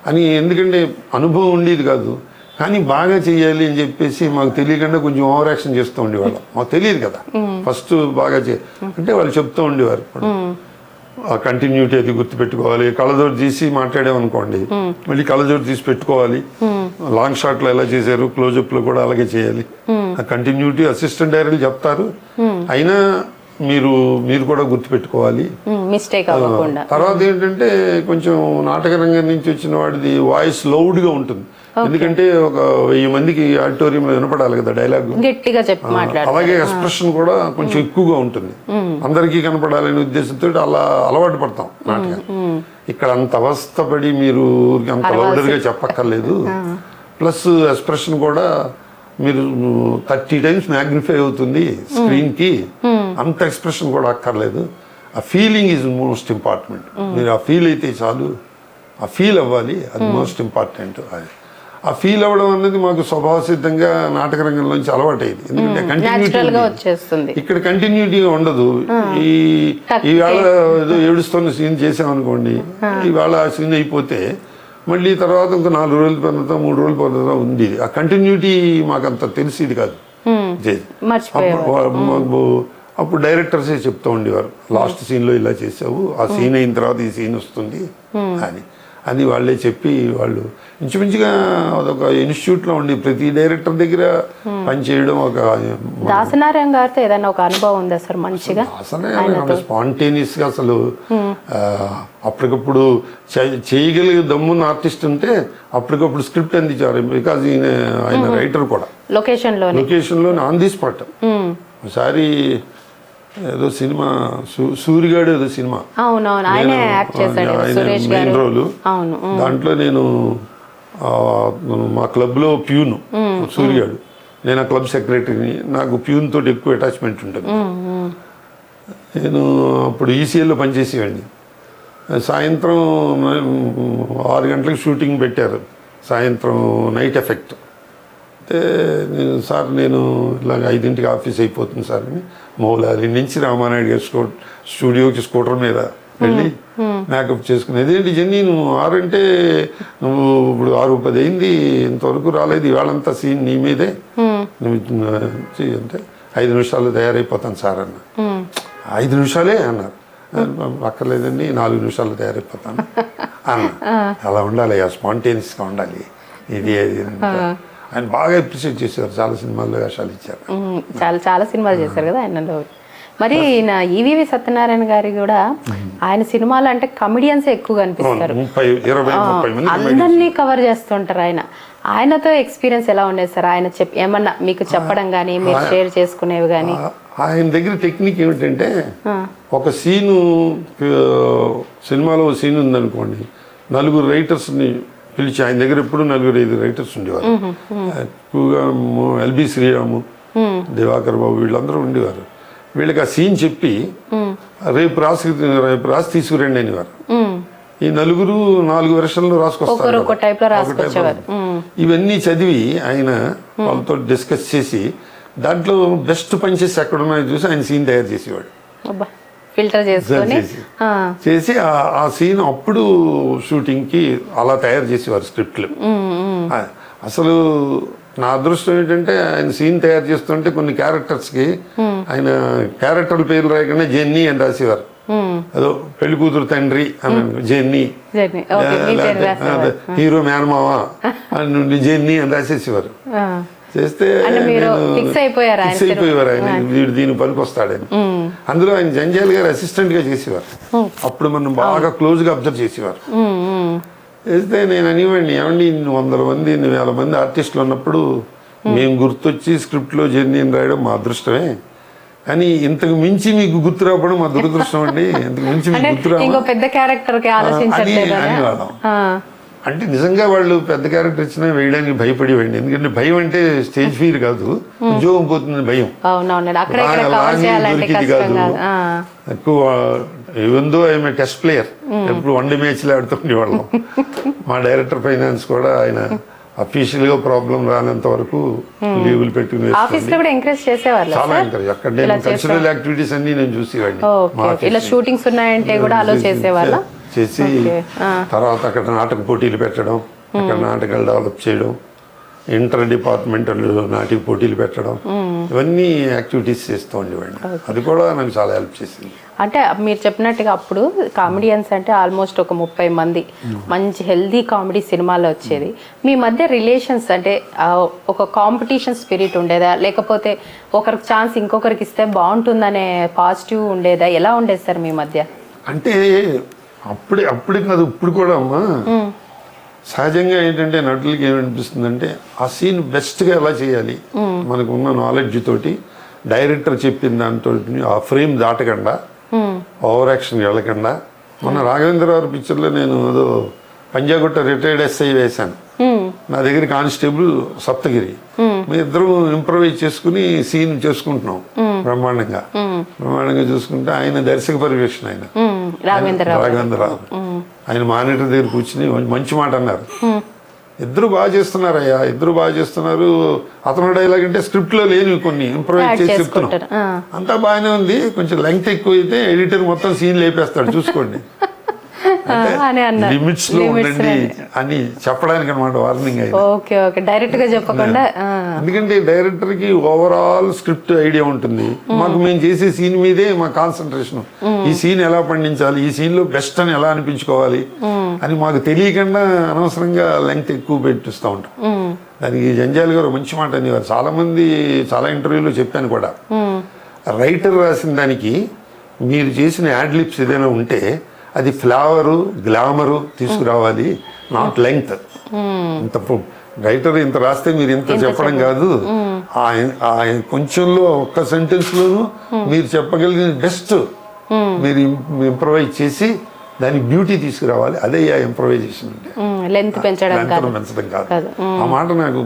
అని. ఎందుకంటే అనుభవం ఉండేది కాదు, కానీ బాగా చెయ్యాలి అని చెప్పేసి మాకు తెలియకుండా కొంచెం ఓవర్ యాక్షన్ చేస్తూ ఉండేవాళ్ళం. మాకు తెలియదు కదా ఫస్ట్ బాగా అంటే వాళ్ళు చెప్తూ ఉండేవారు. ఆ కంటిన్యూటీ అది గుర్తుపెట్టుకోవాలి. కళ్ళజోడు తీసి మాట్లాడామనుకోండి మళ్ళీ కళ్ళజోడు తీసి పెట్టుకోవాలి. లాంగ్ షాట్లో ఎలా చేశారు క్లోజప్లో కూడా అలాగే చేయాలి. ఆ కంటిన్యూటీ అసిస్టెంట్ డైరెక్టర్లు చెప్తారు, అయినా మీరు కూడా గుర్తుపెట్టుకోవాలి, మిస్టేక్ అవ్వకుండా. తర్వాత ఏంటంటే కొంచెం నాటక రంగం నుంచి వచ్చిన వాడిది వాయిస్ లౌడ్గా ఉంటుంది, ఎందుకంటే ఒక 1000 మందికి ఆడిటోరియంలో వినపడాలి కదా డైలాగ్, గట్టిగా చెప్పి మాట్లాడాలి. అలాగే ఎక్స్ప్రెషన్ కూడా కొంచెం ఎక్కువగా ఉంటుంది, అందరికీ కనపడాలనే ఉద్దేశంతో అలా అలవాటు పడతాం నాటకం. ఇక్కడ అంత అవస్థపడి మీరు అంత లౌడర్గా చెప్పక్కర్లేదు. ప్లస్ ఎక్స్ప్రెషన్ కూడా మీరు 30 టైమ్స్ మ్యాగ్నిఫై అవుతుంది స్క్రీన్కి, అంత ఎక్స్ప్రెషన్ కూడా అక్కర్లేదు. ఆ ఫీలింగ్ ఈజ్ మోస్ట్ ఇంపార్టెంట్. మీరు ఆ ఫీల్ అయితే చాలు, ఆ ఫీల్ అవ్వాలి, అది మోస్ట్ ఇంపార్టెంట్. ఆ ఫీల్ అవ్వడం అనేది మాకు స్వభావ సిద్ధంగా నాటక రంగంలోంచి అలవాటైంది, ఎందుకంటే కంటిన్యూటీ వచ్చేస్తుంది. ఇక్కడ కంటిన్యూటీగా ఉండదు. ఈవేళ ఏదో ఏడుస్తున్న సీన్ చేసామనుకోండి, ఈవేళ ఆ సీన్ అయిపోతే మళ్ళీ తర్వాత ఇంకా 4 రోజుల తర్వాత 3 రోజుల తర్వాత ఉంది. ఆ కంటిన్యూటీ మాకు అంత తెలిసేది కాదు. అప్పుడు డైరెక్టర్సే చెప్తూ ఉండేవారు, లాస్ట్ సీన్లో ఇలా చేసావు, ఆ సీన్ అయిన తర్వాత ఈ సీన్ వస్తుంది అని వాళ్ళే చెప్పి, వాళ్ళు ఇంచుమించుగా అదొక ఇన్స్టిట్యూట్లో ఉండి ప్రతి డైరెక్టర్ దగ్గర పనిచేయడం. ఒక దాసనారాయణ గారితో ఏదైనా ఒక అనుభవం ఉందా సార్ మంచిగా? దాసనారాయణ స్పాంటేనియస్గా అసలు అప్పటికప్పుడు చేయగలిగే దమ్మున్న ఆర్టిస్ట్ ఉంటే అప్పటికప్పుడు స్క్రిప్ట్ అందించారు. బికాజ్ ఆయన రైటర్ కూడా లొకేషన్లో ఆన్ ది స్పాట్. ఒకసారి ఏదో సినిమా సూరిగాడు ఏదో సినిమా మెయిన్ రోలు, దాంట్లో నేను మా క్లబ్లో ప్యూను సూరిగాడు, నేను ఆ క్లబ్ సెక్రటరీని, నాకు ప్యూన్ తోటి ఎక్కువ అటాచ్మెంట్ ఉంటుంది. నేను అప్పుడు ఈసీఎల్లో పనిచేసేవాడిని. సాయంత్రం 6 గంటలకు షూటింగ్ పెట్టారు, సాయంత్రం నైట్ ఎఫెక్ట్. అయితే సార్ నేను ఇలాగ 5ంటికి ఆఫీస్ అయిపోతుంది సార్ అని మౌలాలి నుంచి రామానాయుడు గారి స్టూడియోకి స్కూటర్ మీద వెళ్ళి మేకప్ చేసుకునేది. ఏంటి జెన్నీ నువ్వు 6 అంటే నువ్వు ఇప్పుడు 6:10 అయింది, ఇంతవరకు రాలేదు, ఇవాళంతా సీన్ నీ మీదే, నువ్వు అంటే 5 నిమిషాలు తయారైపోతాను సార్ అన్న. 5 నిమిషాలే అన్నారు. అక్కర్లేదండి 4 నిమిషాలు తయారైపోతాను అన్న. అలా ఉండాలి, స్పాంటేనియస్గా ఉండాలి, ఇది ఆయన బాగా అప్రిషియేట్ చేశారు. చాలా సినిమాల్లో వేషాలు ఇచ్చారు, చాలా సినిమాలు చేశారు కదా ఆయనలో. మరి ఈవీవి సత్యనారాయణ గారి కూడా ఆయన సినిమాలు అంటే కమిడియన్స్ ఎక్కువగా అనిపిస్తారు, అందరినీ కవర్ చేస్తుంటారు. ఆయనతో ఎక్స్పీరియన్స్ ఎలా ఉండేది సార్? ఆయన ఏమన్నా మీకు చెప్పడం కానీ మీరు షేర్ చేసుకునేవి కానీ? ఆయన దగ్గర టెక్నిక్ ఏమిటంటే, ఒక సీను సినిమాలో సీన్ ఉందనుకోండి, 4 రైటర్స్ని పిలిచి, ఆయన దగ్గర ఎప్పుడు 4-5 రైటర్స్ ఉండేవారు. ఎక్కువగా ఎల్బి శ్రీరాము, దివాకర్ బాబు వీళ్ళందరూ ఉండేవారు. వీళ్ళకి ఆ సీన్ చెప్పి రేపు రాసి తీసుకురండి అనేవారు. ఈ 4 వెర్షన్లు రాసుకొస్తారు. ఇవన్నీ చదివి ఆయన వాళ్ళతో డిస్కస్ చేసి దాంట్లో బెస్ట్ పనిచేసి ఎక్కడ ఉన్నాయో చూసి ఆయన సీన్ తయారు చేసేవాడు, ఫిల్టర్ చేసి ఆ సీన్ అప్పుడు షూటింగ్కి అలా తయారు చేసేవారు స్క్రిప్ట్లు. అసలు నా అదృష్టం ఏంటంటే ఆయన సీన్ తయారు చేస్తుంటే కొన్ని క్యారెక్టర్స్కి ఆయన క్యారెక్టర్ల పేర్లు రాయకుండా జెన్నీ అని రాసేవారు. అదో పెళ్లి కూతురు తండ్రి అని జెన్నీ, హీరో మేనమావా అని జెన్నీ అని రాసేసేవారు. చేస్తే ఫిక్స్ అయిపోయారు ఆయన, వీడు దీని పనికి వస్తాడని. అందులో ఆయన జంజాల్ గారు అసిస్టెంట్ గా చేసేవారు. అప్పుడు మనం బాగా క్లోజ్ గా అబ్జర్వ్ చేసేవారు. చేస్తే నేను అనేవాడిని, ఏమండి 100 మంది 1000 మంది ఆర్టిస్టులు ఉన్నప్పుడు మేము గుర్తొచ్చి స్క్రిప్ట్లో జర్నీని రాయడం మా అదృష్టమే, కానీ ఇంతకు మించి మీకు గుర్తు రావడం మా దురదృష్టం అండి, ఇంతకు మించి మీకు గుర్తు రావడం అనేవాళ్ళం. అంటే నిజంగా వాళ్ళు పెద్ద క్యారెక్టర్ ఇచ్చినా వేయడానికి భయపడేవాడిని, ఎందుకంటే భయం అంటే స్టేజ్ ఫీర్ కాదు, ఉద్యోగం పోతుంది భయం, దొరికింది కాదు. ఎక్కువ even though I'm a test player, ఎప్పుడు 1 డే మ్యాచ్లు ఆడుతుండేవాళ్ళం. మా డైరెక్టర్ ఫైనాన్స్ కూడా ఆయన అఫీషియల్ గా ప్రాబ్లం రానంత వరకు లీవులు పెట్టుకుని చాలా ఎంకరేజ్. అక్కడ నేను కల్చరల్ యాక్టివిటీస్ అన్ని నేను చూసేవాడిని. షూటింగ్స్ ఉన్నాయంటే కూడా అలో చేసేవాళ్ళ. చేసి తర్వాత అక్కడ నాటక పోటీలు పెట్టడం, అక్కడ నాటకాలు డెవలప్ చేయడం, ఇంటర్ డిపార్ట్మెంటల్ నాటికి పోటీలు పెట్టడం, ఇవన్నీ యాక్టివిటీస్ చేస్తూ ఉండేవాడిని. అది కూడా నాకు చాలా హెల్ప్ చేసింది. అంటే మీరు చెప్పినట్టుగా అప్పుడు కామెడియన్స్ అంటే ఆల్మోస్ట్ ఒక 30 మంది మంచి హెల్దీ కామెడీ సినిమాలో వచ్చేది. మీ మధ్య రిలేషన్స్ అంటే ఒక కాంపిటీషన్ స్పిరిట్ ఉండేదా, లేకపోతే ఒకరికి ఛాన్స్ ఇంకొకరికి ఇస్తే బాగుంటుందనే పాజిటివ్ ఉండేదా, ఎలా ఉండేది సార్ మీ మధ్య? అంటే అప్పుడే కాదు, ఇప్పుడు కూడా అమ్మా సహజంగా ఏంటంటే నటులకి ఏమనిపిస్తుందంటే ఆ సీన్ బెస్ట్గా ఎలా చేయాలి, మనకు ఉన్న నాలెడ్జ్ తోటి డైరెక్టర్ చెప్పిన దాంతో ఆ ఫ్రేమ్ దాటకుండా ఓవర్ యాక్షన్ వెళ్ళకుండా. మొన్న రాఘవేంద్ర గారి పిక్చర్లో నేను ఏదో పంజాగుట్ట రిటైర్డ్ ఎస్ఐ వేశాను, నా దగ్గర కానిస్టేబుల్ సప్తగిరి. మీ ఇద్దరు ఇంప్రవైజ్ చేసుకుని సీన్ చేసుకుంటున్నాం బ్రహ్మాండంగా చూసుకుంటే ఆయన దర్శక పర్యవేక్షణ, ఆయన రాఘవేంద్రరావు, ఆయన మానిటర్ దగ్గర కూర్చుని మంచి మాట అన్నారు. ఇద్దరు బాగా చేస్తున్నారయ్యా, ఇద్దరు బాగా చేస్తున్నారు. అతను డైలాగ్ అంటే స్క్రిప్ట్ లో లేని కొన్ని ఇంప్రూవైజ్ చేసి చెప్తున్నాం, అంతా బాగానే ఉంది. కొంచెం లెంగ్త్ ఎక్కువ అయితే ఎడిటర్ మొత్తం సీన్ లేపేస్తాడు, చూసుకోండి లిమిట్స్ లో ఉండండి అని చెప్పడానికి అనమాట వార్నింగ్ అయింది. డైరెక్ట్ గా చెప్పకుండా, ఎందుకంటే డైరెక్టర్ కి ఓవరాల్ స్క్రిప్ట్ ఐడియా ఉంటుంది, మాకు మేము చేసే సీన్ మీదే మా కాన్సన్ట్రేషన్. ఈ సీన్ ఎలా పండించాలి, ఈ సీన్ లో బెస్ట్ అని ఎలా అనిపించుకోవాలి అని మాకు తెలియకుండా అనవసరంగా లెంగ్త్ ఎక్కువ పెట్టిస్తూ ఉంటాం. దానికి జంజాల్ గారు మంచి మాట అనేవారు. చాలా మంది చాలా ఇంటర్వ్యూలో చెప్పాను కూడా, రైటర్ రాసిన దానికి మీరు చేసిన యాడ్ లిప్స్ ఏదైనా ఉంటే అది ఫ్లేవరు గ్లామరు తీసుకురావాలి, నాట్ లెంగ్త్. ఇంత రైటర్ ఇంత రాస్తే మీరు ఇంత చెప్పడం కాదు, ఆయన కొంచెంలో ఒక్క సెంటెన్స్ లోను మీరు చెప్పగలిగిన బెస్ట్ మీరు ఇంప్రవైజ్ చేసి దానికి బ్యూటీ తీసుకురావాలి. అదే ఆ ఇంప్రవైజేషన్ అంటే, లెంత్ పెంచడం కాదు. ఆ మాట నాకు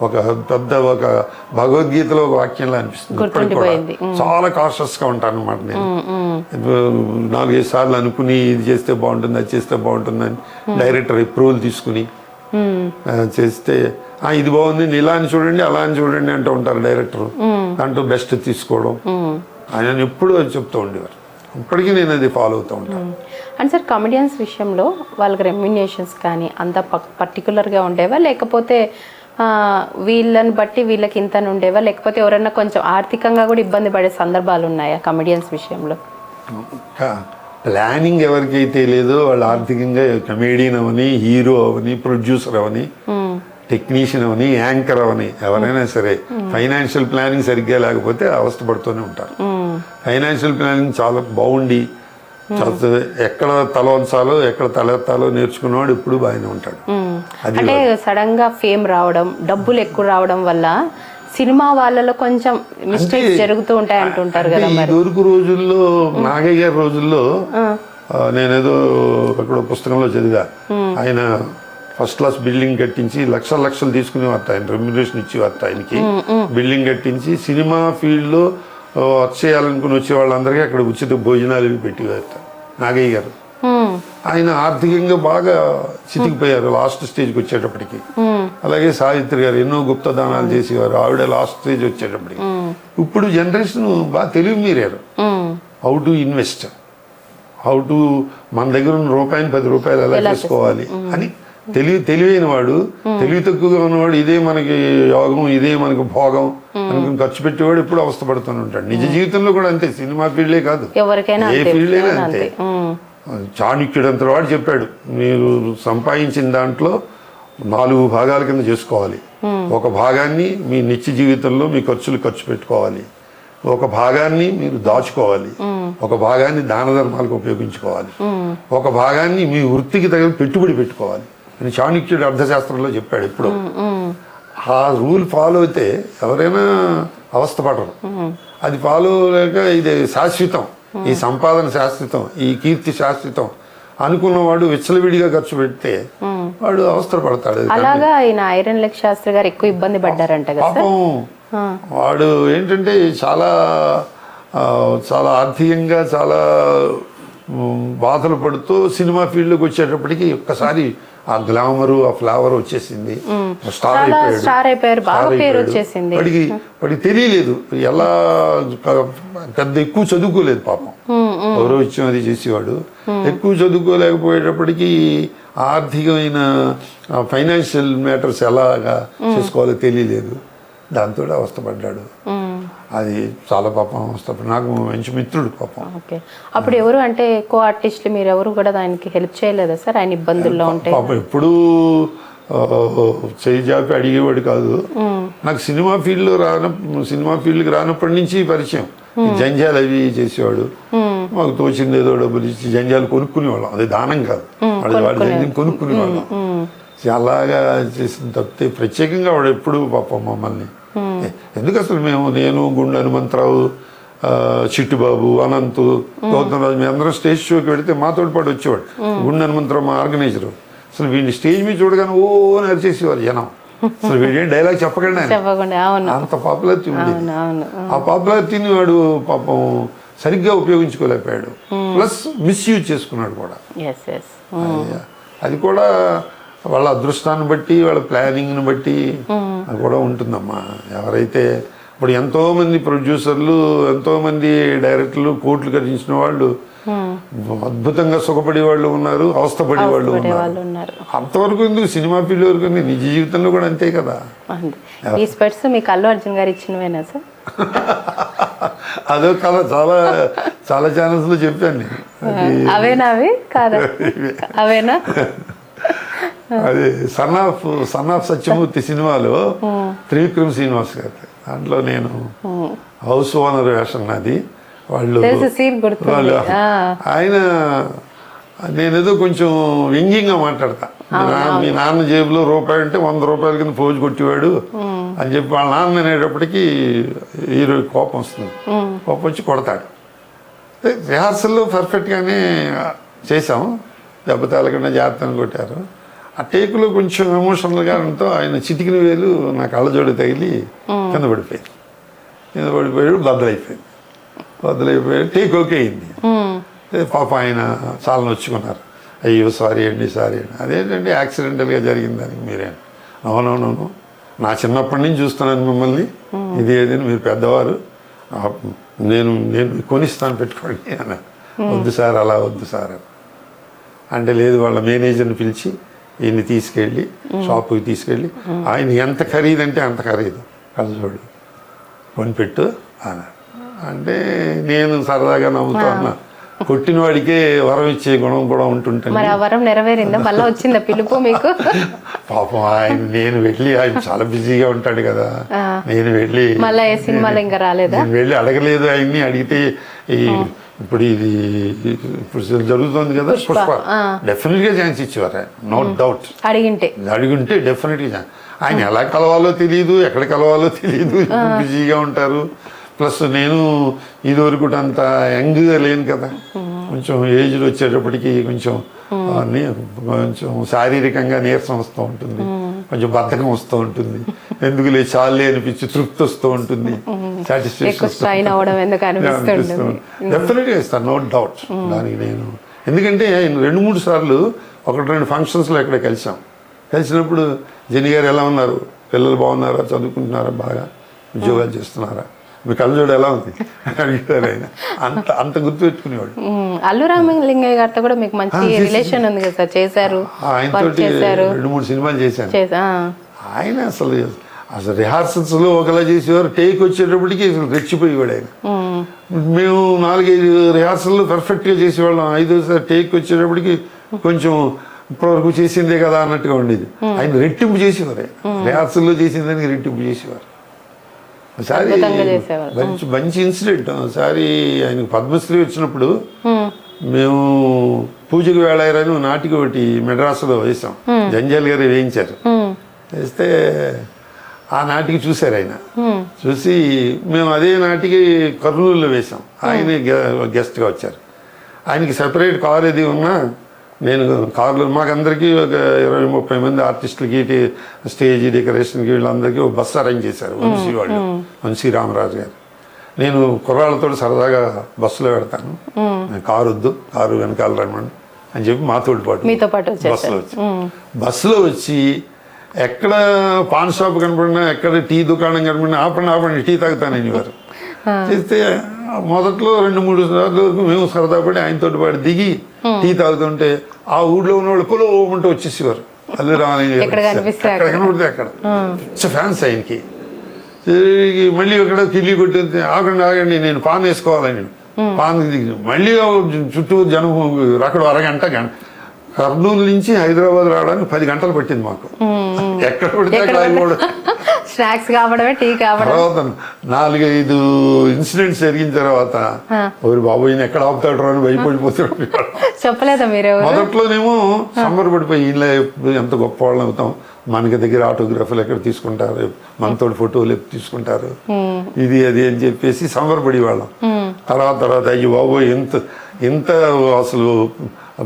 ఒక భగవద్గీతలో ఒక వాక్యంలో అనిపిస్తుంది. ఇప్పటికి కూడా చాలా కాషియస్ గా ఉంటాను అనమాట నేను. 4-5 సార్లు అనుకుని ఇది చేస్తే బాగుంటుంది, అది చేస్తే బాగుంటుంది అని డైరెక్టర్ అప్రూవల్ తీసుకుని చేస్తే ఇది బాగుంది, ఇలా అని చూడండి అలా అని చూడండి అంటూ ఉంటారు డైరెక్టర్. దాంట్లో బెస్ట్ తీసుకోవడం ఆయన ఎప్పుడూ అది చెప్తూ ఉండేవారు. ఇప్పటికీ నేను అది ఫాలో అవుతూ ఉంటాను. అండ్ సార్, కామెడియన్స్ విషయంలో వాళ్ళకి రెమ్యునేషన్స్ కానీ అంత పర్టికులర్గా ఉండేవా, లేకపోతే వీళ్ళని బట్టి వీళ్ళకి ఇంత ఉండేవా, లేకపోతే ఎవరన్నా కొంచెం ఆర్థికంగా కూడా ఇబ్బంది పడే సందర్భాలు ఉన్నాయా కామెడియన్స్ విషయంలో? ప్లానింగ్ ఎవరికైతే లేదో వాళ్ళు ఆర్థికంగా కమెడియన్ అవని, హీరో అవని, ప్రొడ్యూసర్ అవని, టెక్నీషియన్ అవని, యాంకర్ అవని, ఎవరైనా సరే ఫైనాన్షియల్ ప్లానింగ్ సరిగ్గా లేకపోతే అవస్థపడుతూనే ఉంటారు. ఫైనాన్షియల్ ప్లానింగ్ చాలా బాగుండి ఎక్కడ తల వంచాలో ఎక్కడ తలెత్తాలో నేర్చుకున్నవాడు ఇప్పుడు బాగానే ఉంటాడు. అంటే సడన్ గా ఫేమ్ రావడం, డబ్బులు ఎక్కువ రావడం వల్ల సినిమా వాళ్ళలో కొంచెం మిస్టేక్స్ జరుగుతూ ఉంటాయి అంటుంటారు కదా. ఇదివరకు రోజుల్లో, నాగయ్య గారి రోజుల్లో నేనేదో అక్కడ పుస్తకంలో చదివా, ఆయన ఫస్ట్ క్లాస్ బిల్డింగ్ కట్టించి లక్షలు తీసుకునేవారు, ఆయన రెమ్యునరేషన్ ఇచ్చేవారు ఆయనకి. బిల్డింగ్ కట్టించి సినిమా ఫీల్డ్ లో వర్క్ చేయాలనుకుని వచ్చే వాళ్ళందరికీ అక్కడ ఉచిత భోజనాలు పెట్టేవారు నాగయ్య గారు. ఆయన ఆర్థికంగా బాగా చితికిపోయారు లాస్ట్ స్టేజ్కి వచ్చేటప్పటికి. అలాగే సావిత్రి గారు ఎన్నో గుప్త దానాలు చేసేవారు, ఆవిడ లాస్ట్ స్టేజ్ వచ్చేటప్పటికి. ఇప్పుడు జనరేషన్ బాగా తెలివి మీరారు, how to invest, how to మన దగ్గర ఉన్న రూపాయిని 10 రూపాయలు ఎలా చేసుకోవాలి అని తెలివైన వాడు, తెలివి తక్కువగా ఉన్నవాడు ఇదే మనకి యోగం, ఇదే మనకి భోగం అనుకుని ఖర్చు పెట్టేవాడు ఎప్పుడు అవస్థపడుతూనే ఉంటాడు. నిజ జీవితంలో కూడా అంతే, సినిమా ఫీల్డే కాదు, ఏ ఫీల్డ్ అయినా అంతే. చాణక్యుడు అంత వాడు చెప్పాడు, మీరు సంపాదించిన దాంట్లో 4 భాగాల కింద చేసుకోవాలి. ఒక భాగాన్ని మీ నిత్య జీవితంలో మీ ఖర్చు పెట్టుకోవాలి, ఒక భాగాన్ని మీరు దాచుకోవాలి, ఒక భాగాన్ని దాన ధర్మాలకు ఉపయోగించుకోవాలి, ఒక భాగాన్ని మీ వృత్తికి తగిన పెట్టుబడి పెట్టుకోవాలి అని చాణక్యుడు అర్థశాస్త్రంలో చెప్పాడు. ఇప్పుడు ఆ రూల్ ఫాలో అయితే ఎవరైనా అవస్థపడరు. అది ఫాలో లేక ఇది శాశ్వతం, ఈ సంపాదన శాశ్వతం, ఈ కీర్తి శాశ్వతం అనుకున్నవాడు విచ్చలవిడిగా ఖర్చు పెడితే వాడు అవస్థ పడతాడు. అలాగా ఆయన ఐరన్ లెగ్ శాస్త్రి గారు ఎక్కువ ఇబ్బంది పడ్డారంట కదా. పాపం వాడు ఏంటంటే చాలా ఆర్థికంగా చాలా బాధలు పడుతూ సినిమా ఫీల్డ్లోకి వచ్చేటప్పటికి ఒక్కసారి ఆ గ్లామరు ఆ ఫ్లేవర్ వచ్చేసింది, స్టార్ అయిపోయారు, బాగా పేరు వచ్చేసింది. వాడికి తెలియలేదు ఎలా, పెద్ద ఎక్కువ చదువుకోలేదు పాపం, ఎవరో ఇచ్చిన అది చేసేవాడు. ఎక్కువ చదువుకోలేకపోయేటప్పటికీ ఆర్థికమైన ఫైనాన్షియల్ మ్యాటర్స్ ఎలాగా చేసుకోవాలో తెలియలేదు, దాంతో అవస్థపడ్డాడు. అది చాలా పాపం అవస్థపడి, నాకు మంచి మిత్రుడు పాపం. ఓకే, అప్పుడు ఎవరు అంటే ఎక్కువ ఆర్టిస్టులు మీరు ఎవరు కూడా దానికి హెల్ప్ చేయలేదా సార్? ఆయన ఇబ్బందుల్లో ఉంటే పాపం ఎప్పుడూ చేయి జాపి అడిగేవాడు కాదు. నాకు సినిమా ఫీల్డ్కి రానప్పటి నుంచి పరిచయం. జంజాలు అవి చేసేవాడు, మాకు తోచింది ఏదో డబ్బులు ఇచ్చి జంజాలు కొనుక్కునేవాళ్ళం, అది దానం కాదు, వాడి జంజం కొనుక్కునేవాళ్ళం. అలాగా చేసిన తప్పితే ప్రత్యేకంగా వాడు ఎప్పుడు పాపం మమ్మల్ని, ఎందుకు అసలు నేను గుండె హనుమంతరావు, చిట్టుబాబు, అనంతు, గౌతమ్ రాజు, మేము అందరం స్టేజ్ షోకి వెళితే మాతో పాటు వచ్చేవాడు. గుండె హనుమంతరావు మా ఆర్గనైజరు, అసలు వీడిని స్టేజ్ మీద చూడగానే ఓ నరిచేసేవారు జనం. అసలు వీడేం డైలాగ్ చెప్పకండి, అంత పాపులారిటీ ఉండేది. ఆ పాపులారిటీని వాడు పాపం సరిగ్గా ఉపయోగించుకోలేకపోయాడు, ప్లస్ మిస్యూజ్ చేసుకున్నాడు కూడా. అది కూడా వాళ్ళ అదృష్టాన్ని బట్టి, వాళ్ళ ప్లానింగ్ని బట్టి అది కూడా ఉంటుందమ్మా. ఎవరైతే ఇప్పుడు ఎంతోమంది ప్రొడ్యూసర్లు, ఎంతోమంది డైరెక్టర్లు కోట్లు ఖర్చించిన వాళ్ళు అద్భుతంగా సుఖపడే వాళ్ళు ఉన్నారు, అవస్థపడే వాళ్ళు ఉన్నారు. అంతవరకు ఎందుకు, సినిమా ఫీల్డ్ వరకు నిజ జీవితంలో కూడా అంతే కదా. ఈ స్పెట్స్ మీకు అల్లు అర్జున్ గారు ఇచ్చినవేనా సార్? అదో కథ చాలా చాలా ఛానల్స్ లో చెప్పాను. అవేనా? అవి కాదా? అవేనా? అది సన్ ఆఫ్ సత్యమూర్తి సినిమాలో త్రివిక్రమ్ శ్రీనివాస్ గారు, దాంట్లో నేను హౌస్ ఓనర్ వేషం నాది. వాళ్ళు ఆయన, నేనేదో కొంచెం వ్యంగ్యంగా మాట్లాడతా, మీ నాన్న జేబులో రూపాయి ఉంటే 100 రూపాయల కింద ఫోజు కొట్టేవాడు అని చెప్పి వాళ్ళ నాన్న అనేటప్పటికీ హీరో కోపం వస్తుంది, కోపం వచ్చి కొడతాడు. రిహార్సల్లో పర్ఫెక్ట్గానే చేసాము, దెబ్బ తేలకుండా జాగ్రత్తగా కొట్టారు. ఆ టేకులో కొంచెం ఎమోషనల్గా ఉండటంతో ఆయన చిటికిన వేలు నా కళ్ళజోడు తగిలి కింద పడిపోయాడు, బద్దలైపోయాడు. టేక్ ఓకే అయింది. పాప ఆయన చాలా నొచ్చుకున్నారు, అయ్యో సారీ అండి అదేంటండి యాక్సిడెంటల్గా జరిగింది దానికి మీరేం? అవునవునవును, నా చిన్నప్పటి నుంచి చూస్తున్నాను మిమ్మల్ని, ఇది ఏదైనా మీరు పెద్దవారు, నేను కొనిస్తాను పెట్టుకోండి అని. వద్దు సార్, అలా వద్దు సార్ అంటే, లేదు వాళ్ళ మేనేజర్ని పిలిచి ఈయన్ని తీసుకెళ్ళి షాపుకి తీసుకెళ్ళి, ఆయన ఎంత ఖరీదంటే అంత ఖరీదు కళ్ళజోడు కొనిపెట్టు అన్నాడు. అంటే నేను సరదాగా నవ్వుతూ అన్నా, కొట్టిన వాడికే వరం ఇచ్చే గుణం కూడా ఉంటుంటాను. మరి ఆ వరం నెరవేరిందా? మళ్ళీ వచ్చిందా పిలుపు మీకు? పాపం నేను వెళ్ళి, ఆయన చాలా బిజీగా ఉంటాడు కదా, నేను వెళ్ళి మళ్ళీ ఏ సినిమాలు ఇంకా రాలేదా? నేను వెళ్ళి అడగలేదు ఆయన్ని. అడిగితే ఇప్పుడు జరుగుతుంది కదా పుష్ప, డెఫినెట్గా ఛాన్స్ ఇచ్చేవారు, నో డౌట్. అడిగింటే డెఫినెట్గా ఛాన్స్. ఆయన ఎలా కలవాలో తెలియదు, ఎక్కడ కలవాలో తెలియదు, బిజీగా ఉంటారు. ప్లస్ నేను ఇదివరకు అంత యంగ్గా లేను కదా, కొంచెం ఏజ్లో వచ్చేటప్పటికి కొంచెం శారీరకంగా నీరసం వస్తూ ఉంటుంది, కొంచెం బద్ధకం వస్తూ ఉంటుంది, ఎందుకు లే చాలే అనిపించి తృప్తి వస్తూ ఉంటుంది, సాటిస్ఫాక్షన్ డెఫినెట్గా ఇస్తాను, నో డౌట్. దానికి నేను ఎందుకంటే 2-3 సార్లు 1-2 ఫంక్షన్స్లో ఎక్కడ కలిసినప్పుడు జెని గారు ఎలా ఉన్నారు, పిల్లలు బాగున్నారా, చదువుకుంటున్నారా, బాగా ఉద్యోగాలు చేస్తున్నారా, మీ కళ్ళజోడు ఎలా ఉంది అడిగారు ఆయన. అంత గుర్తుపెట్టుకునేవాడు. అల్లు రామలింగయ్య గారితో కూడా మీకు మంచి రిలేషన్ ఉంది కదా సార్? చేశారు, ఆయనతో 2-3 సినిమాలు చేశాను. ఆయన అసలు రిహార్సల్స్ లో ఒకలా చేసేవారు, టేక్ వచ్చేటప్పటికి రెచ్చిపోయేవాడు ఆయన. మేము 4-5 రిహార్సల్లో పర్ఫెక్ట్ గా చేసేవాళ్ళం, 5వ టేక్ వచ్చేటప్పటికి కొంచెం ఇప్పటివరకు చేసిందే కదా అన్నట్టుగా ఉండేది. ఆయన రెట్టింపు చేసేవారు, రిహార్సల్లో చేసిన దానికి రెట్టింపు చేసేవారు. ఒకసారి మంచి ఇన్సిడెంట్, ఒకసారి ఆయనకు పద్మశ్రీ వచ్చినప్పుడు మేము పూజకు వేళాయరని నాటిక ఒకటి మెడ్రాసులో వేసాం, జంజాల్ గారు వేయించారు. వేస్తే ఆ నాటికి చూశారు ఆయన, చూసి మేము అదే నాటికి కర్నూలులో వేసాం, ఆయనే గెస్ట్గా వచ్చారు. ఆయనకి సెపరేట్ కార్ ఏది ఉన్నా నేను కార్లో, మాకందరికీ ఒక 20-30 మంది ఆర్టిస్టులకి స్టేజ్ డెకరేషన్కి వీళ్ళందరికీ ఒక బస్సు అరేంజ్ చేశారు వంశీ వాళ్ళు, వంశీ రామరాజు గారు. నేను కుర్రాళ్ళతో సరదాగా బస్సులో పెడతాను, కారు వద్దు, కారు వెనకాల రమ్మని అని చెప్పి మీతో పాటు బస్సులో వచ్చి ఎక్కడ పాన్ షాప్ కనపడినా, ఎక్కడ టీ దుకాణం కనపడినా ఆపండి టీ తాగుతాను అనేవారు. చేస్తే మొదట్లో 2-3 సార్లు వరకు మేము సరదా పడి ఆయనతో పాటు దిగి టీ తాగుతుంటే ఆ ఊళ్ళో ఉన్న వాళ్ళు పొలమంటూ వచ్చేసేవారు. అల్లు రామలింగ ఎక్కడ కనిపిస్తే అక్కడ ఫ్యాన్స్ ఆయనకి. మళ్ళీ ఎక్కడ కిల్లి కొట్టి ఆగండి నేను పాన్ వేసుకోవాలని పాన్ దిగి మళ్ళీ చుట్టూ జనం అక్కడ అరగంట కర్నూలు నుంచి హైదరాబాద్ రావడానికి 10 గంటలు పట్టింది మాకు. ఎక్కడ పడితే అక్కడ స్నాక్స్ కావడమే, టీ కావడం. తర్వాత 4-5 ఇన్సిడెంట్స్ జరిగిన తర్వాత ఎవరు బాబు ఈయన ఎక్కడ ఆపుతాడు అని భయపడిపోతాడు. చెప్పలేదా మీరు? మొదట్లోనేమో సంబరపడిపోయి ఇలా ఎంత గొప్ప వాళ్ళని అవుతాం, మనకి దగ్గర ఆటోగ్రాఫ్లు ఎక్కడ తీసుకుంటారు, మనతో ఫోటోలు తీసుకుంటారు, ఇది అది అని చెప్పేసి సంబరపడి వాళ్ళం. తర్వాత అయ్యి బాబు ఎంత అసలు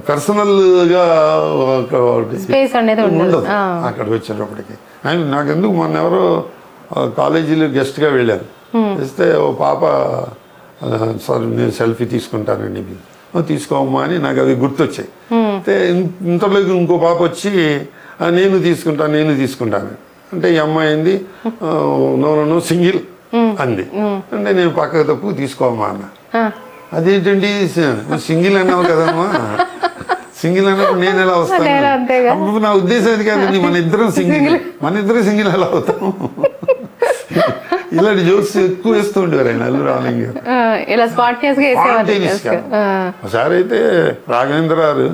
పర్సనల్ గా స్పేస్ అనేది ఉండదు అక్కడికి వచ్చేటప్పటికి. ఆయన నాకెందుకు మొన్న ఎవరో కాలేజీలో గెస్ట్గా వెళ్ళారు, వస్తే ఓ పాప సార్ నేను సెల్ఫీ తీసుకుంటానండి, తీసుకోమ్మా అని నాకు అవి గుర్తొచ్చాయి. అయితే ఇంతలోకి ఇంకో పాప వచ్చి నేను తీసుకుంటాను అంటే ఈ అమ్మాయి ఏంది నో సింగిల్ అంది. అంటే నేను పక్కకు తప్పు తీసుకోమ్మా అన్న. అదేంటండి సింగిల్ అన్నావు కదమ్మా, సింగిల్ అన్నప్పుడు నేను ఎలా వస్తాను, అప్పుడు నా ఉద్దేశం అది కాదండి, మన ఇద్దరం సింగిల్ ఎలా అవుతాము. ఇలాంటి జోక్స్ ఎక్కువ వేస్తూ ఉండేవారు ఆయన అల్లు రామలింగ గారు. ఒకసారి అయితే రాఘవేంద్ర గారు,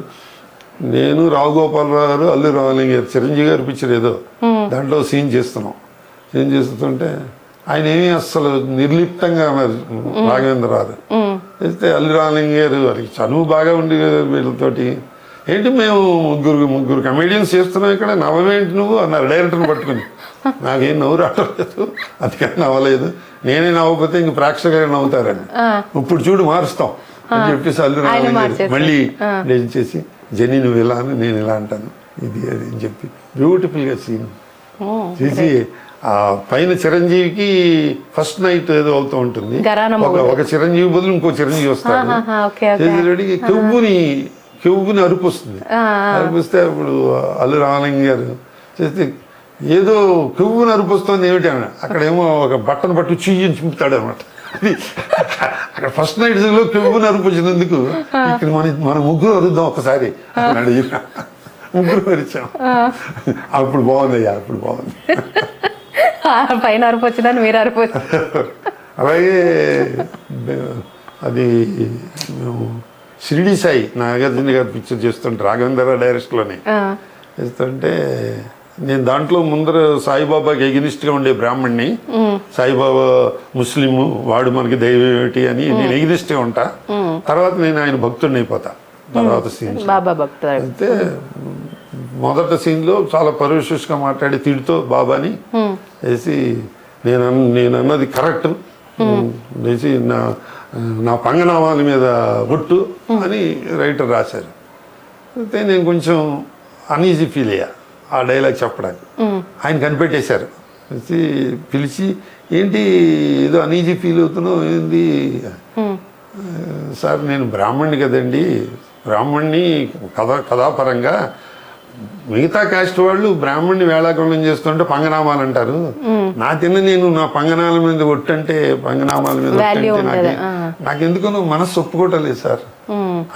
నేను రావు గోపాలరావు గారు, అల్లు రామలింగ గారు, చిరంజీవి గారి పిక్చర్ ఏదో దాంట్లో సీన్ చేస్తుంటే ఆయన ఏమీ అసలు నిర్లిప్తంగా ఉన్నారు రాఘవేంద్ర గారు. అయితే అల్లు రామలింగ గారు వారికి చనువు బాగా ఉండి వీళ్ళతోటి, ఏంటి మేము ముగ్గురు కమెడియన్స్ చేస్తున్నాం ఇక్కడ, నవ్వేంటి నువ్వు అన్నారు డైరెక్టర్ని పట్టుకుని. నాకేం నవ్వు రావట్లేదు, అందుకని నవ్వలేదు, నేనే నవ్వకపోతే ఇంక ప్రేక్షకులు నవ్వుతారని, ఇప్పుడు చూడు మారుస్తాం అని చెప్పేసి అల్లు రామలింగ గారు మళ్ళీ డెసిషన్ చేసి, జెన్నీ నువ్వు ఇలా అని నేను ఇలా అంటాను, ఇది అది అని చెప్పి బ్యూటిఫుల్గా సీన్ చేసి ఆ పైన చిరంజీవికి ఫస్ట్ నైట్ ఏదో అవుతూ ఉంటుంది, ఒక చిరంజీవి బదులు ఇంకో చిరంజీవి వస్తాడు, కెవ్వుని అరుపు వస్తుంది. అరిపిస్తే అప్పుడు అల్లు రామలింగ గారు చేస్తే ఏదో కెవ్వుని అరుపు వస్తుంది ఏమిటి అని, అక్కడేమో ఒక బట్టను పట్టు చెయ్యని చింపుతాడు అనమాట. అక్కడ ఫస్ట్ నైట్ లో కెవ్వుని అరుపు వచ్చినందుకు ఇక్కడ మన ముగ్గురు అరుద్దాం ఒకసారి అన్నాడు. ముగ్గురు అరిచాం, అప్పుడు బాగుంది, అప్పుడు బాగుంది. పైన అరుపు వచ్చిందని మీరు అరుపు. అలాగే అది మేము షిరిడి సాయి నాగార్జున గారు పిక్చర్ చేస్తుంటే రాఘవేంద్ర డైరెక్ట్లోనే చేస్తుంటే, నేను దాంట్లో ముందర సాయిబాబాకి ఎగినిస్ట్గా ఉండే బ్రాహ్మణ్ణి, సాయిబాబా ముస్లిము, వాడు మనకి దైవం ఏమిటి అని నేను ఎగినిస్ట్గా ఉంటా, తర్వాత నేను ఆయన భక్తుడిని అయిపోతా. తర్వాత సీన్ అయితే మొదటి సీన్లో చాలా పరుషగా మాట్లాడి తిడుతో బాబాని వేసి, నేను అన్నది కరెక్ట్ వేసి నా పంగనామాల మీద ఒట్టు అని రైటర్ రాశారు. అయితే నేను కొంచెం అన్ఈజీ ఫీల్ అయ్యా ఆ డైలాగ్ చెప్పడానికి. ఆయన కనిపెట్టేశారు, పిలిచి ఏంటి ఏదో అన్ఈజీ ఫీల్ అవుతున్నావు ఏంది, సార్ నేను బ్రాహ్మణ్ణి కదండి, బ్రాహ్మణ్ణి కథాపరంగా మిగతా కాస్ట్ వాళ్ళు బ్రాహ్మణ్ణి వేళాకోళం చేస్తుంటే పంగనామాలు అంటారు, నేను నా పంగనాల మీద ఒట్టంటే పంగనామాల మీద నాకెందుకో మనసు ఒప్పుకోవటం లేదు సార్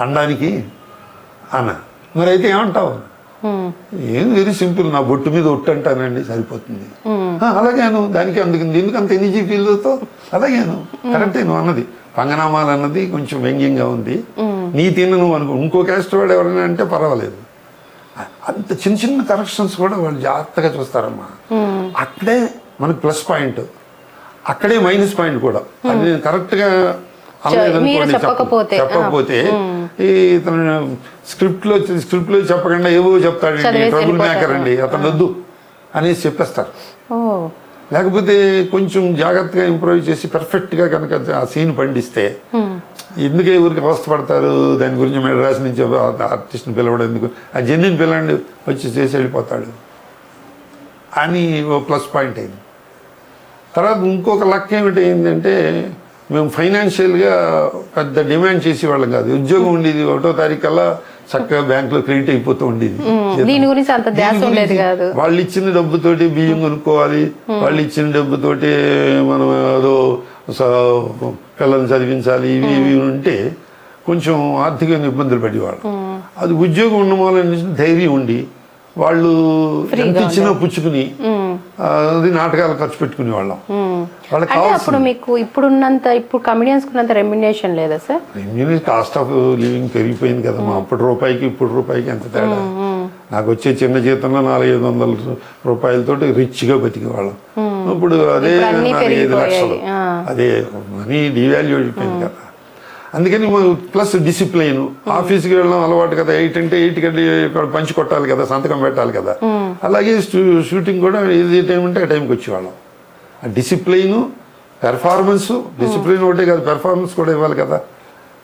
అనడానికి అన్న. మరి అయితే ఏమంటావు, ఏం వెరీ సింపుల్, నా బొట్టు మీద ఒట్టు అంటానండి సరిపోతుంది. అలాగేను, దానికి ఎందుకు అంత ఎనర్జీ ఫీల్ అవుతావు, అలాగేను కరెక్టే నువ్వు అన్నది, పంగనామాలు అన్నది కొంచెం వ్యంగ్యంగా ఉంది, నీ నువ్వు అనుకో, ఇంకో క్యాస్ట్ వాడు ఎవరైనా అంటే పర్వాలేదు. అంత చిన్న కరెక్షన్స్ కూడా వాళ్ళు జాగ్రత్తగా చూస్తారమ్మా. అక్కడే మనకు ప్లస్ పాయింట్, అక్కడే మైనస్ పాయింట్ కూడా. అది నేను కరెక్ట్గా చెప్పకపోతే ఇతను స్క్రిప్ట్లో చెప్పకుండా ఏవో చెప్తాడు, ట్రబుల్ మేకర్ అండి అతను వద్దు అనేసి చెప్పేస్తారు. లేకపోతే కొంచెం జాగ్రత్తగా ఇంప్రూవ్ చేసి పర్ఫెక్ట్గా కనుక ఆ సీన్ పండిస్తే, ఎందుకే ఊరికి అవస్థపడతారు, దాని గురించి మెడ్రాస్ నుంచి ఆర్టిస్ట్ని పిలవడం ఎందుకు, ఆ జెన్యున్ పిల్లండి వచ్చి చేసి వెళ్ళిపోతాడు అని ఓ ప్లస్ పాయింట్ అయింది. తర్వాత ఇంకొక లక్ ఏమిటి అయిందంటే, మేము ఫైనాన్షియల్గా పెద్ద డిమాండ్ చేసేవాళ్ళం కాదు. ఉద్యోగం ఉండేది 1వ తారీఖు కల్లా చక్కగా బ్యాంకులో క్రెడిట్ అయిపోతూ ఉండేది. దీని గురించి అంత ధ్యాస ఉండేది కాదు. వాళ్ళు ఇచ్చిన డబ్బుతోటి బియ్యం కొనుక్కోవాలి, వాళ్ళు ఇచ్చిన డబ్బుతోటి మనం ఏదో పిల్లల్ని చదివించాలి, ఇవి ఇవి ఉంటే కొంచెం ఆర్థికంగా ఇబ్బందులు పడేవాళ్ళు. అది ఉద్యోగం ఉన్న వాళ్ళని ధైర్యం ఉండి వాళ్ళు ఎంత ఇచ్చినా పుచ్చుకుని అది నాటకాలు ఖర్చు పెట్టుకునే వాళ్ళం. వాళ్ళకి అప్పుడు మీకు ఇప్పుడు కమిడియన్స్ కున్నంత రెమ్యునేషన్ లేదా sir? Remuneration cost of living పెరిగిపోయింది కదా మా అప్పటి రూపాయికి ఇప్పుడు రూపాయికి ఎంత తేడా. నాకు వచ్చే చిన్న జీతంలో 400-500 రూపాయలతోటి రిచ్గా బతికేవాళ్ళం. ఇప్పుడు అదే 4-5 లక్షలు. అదే మనీ డివాల్యూ అయిపోయింది కదా. అందుకని ప్లస్ డిసిప్లైన్, ఆఫీస్కి వెళ్ళడం అలవాటు కదా. 8 అంటే 8 కంటే పంచి కొట్టాలి కదా, సంతకం పెట్టాలి కదా. అలాగే షూటింగ్ కూడా ఏ టైం ఉంటే ఆ టైంకి వచ్చేవాళ్ళం. ఆ డిసిప్లైను, పెర్ఫార్మెన్స్, డిసిప్లైన్ ఒకటే కాదు పెర్ఫార్మెన్స్ కూడా ఇవ్వాలి కదా.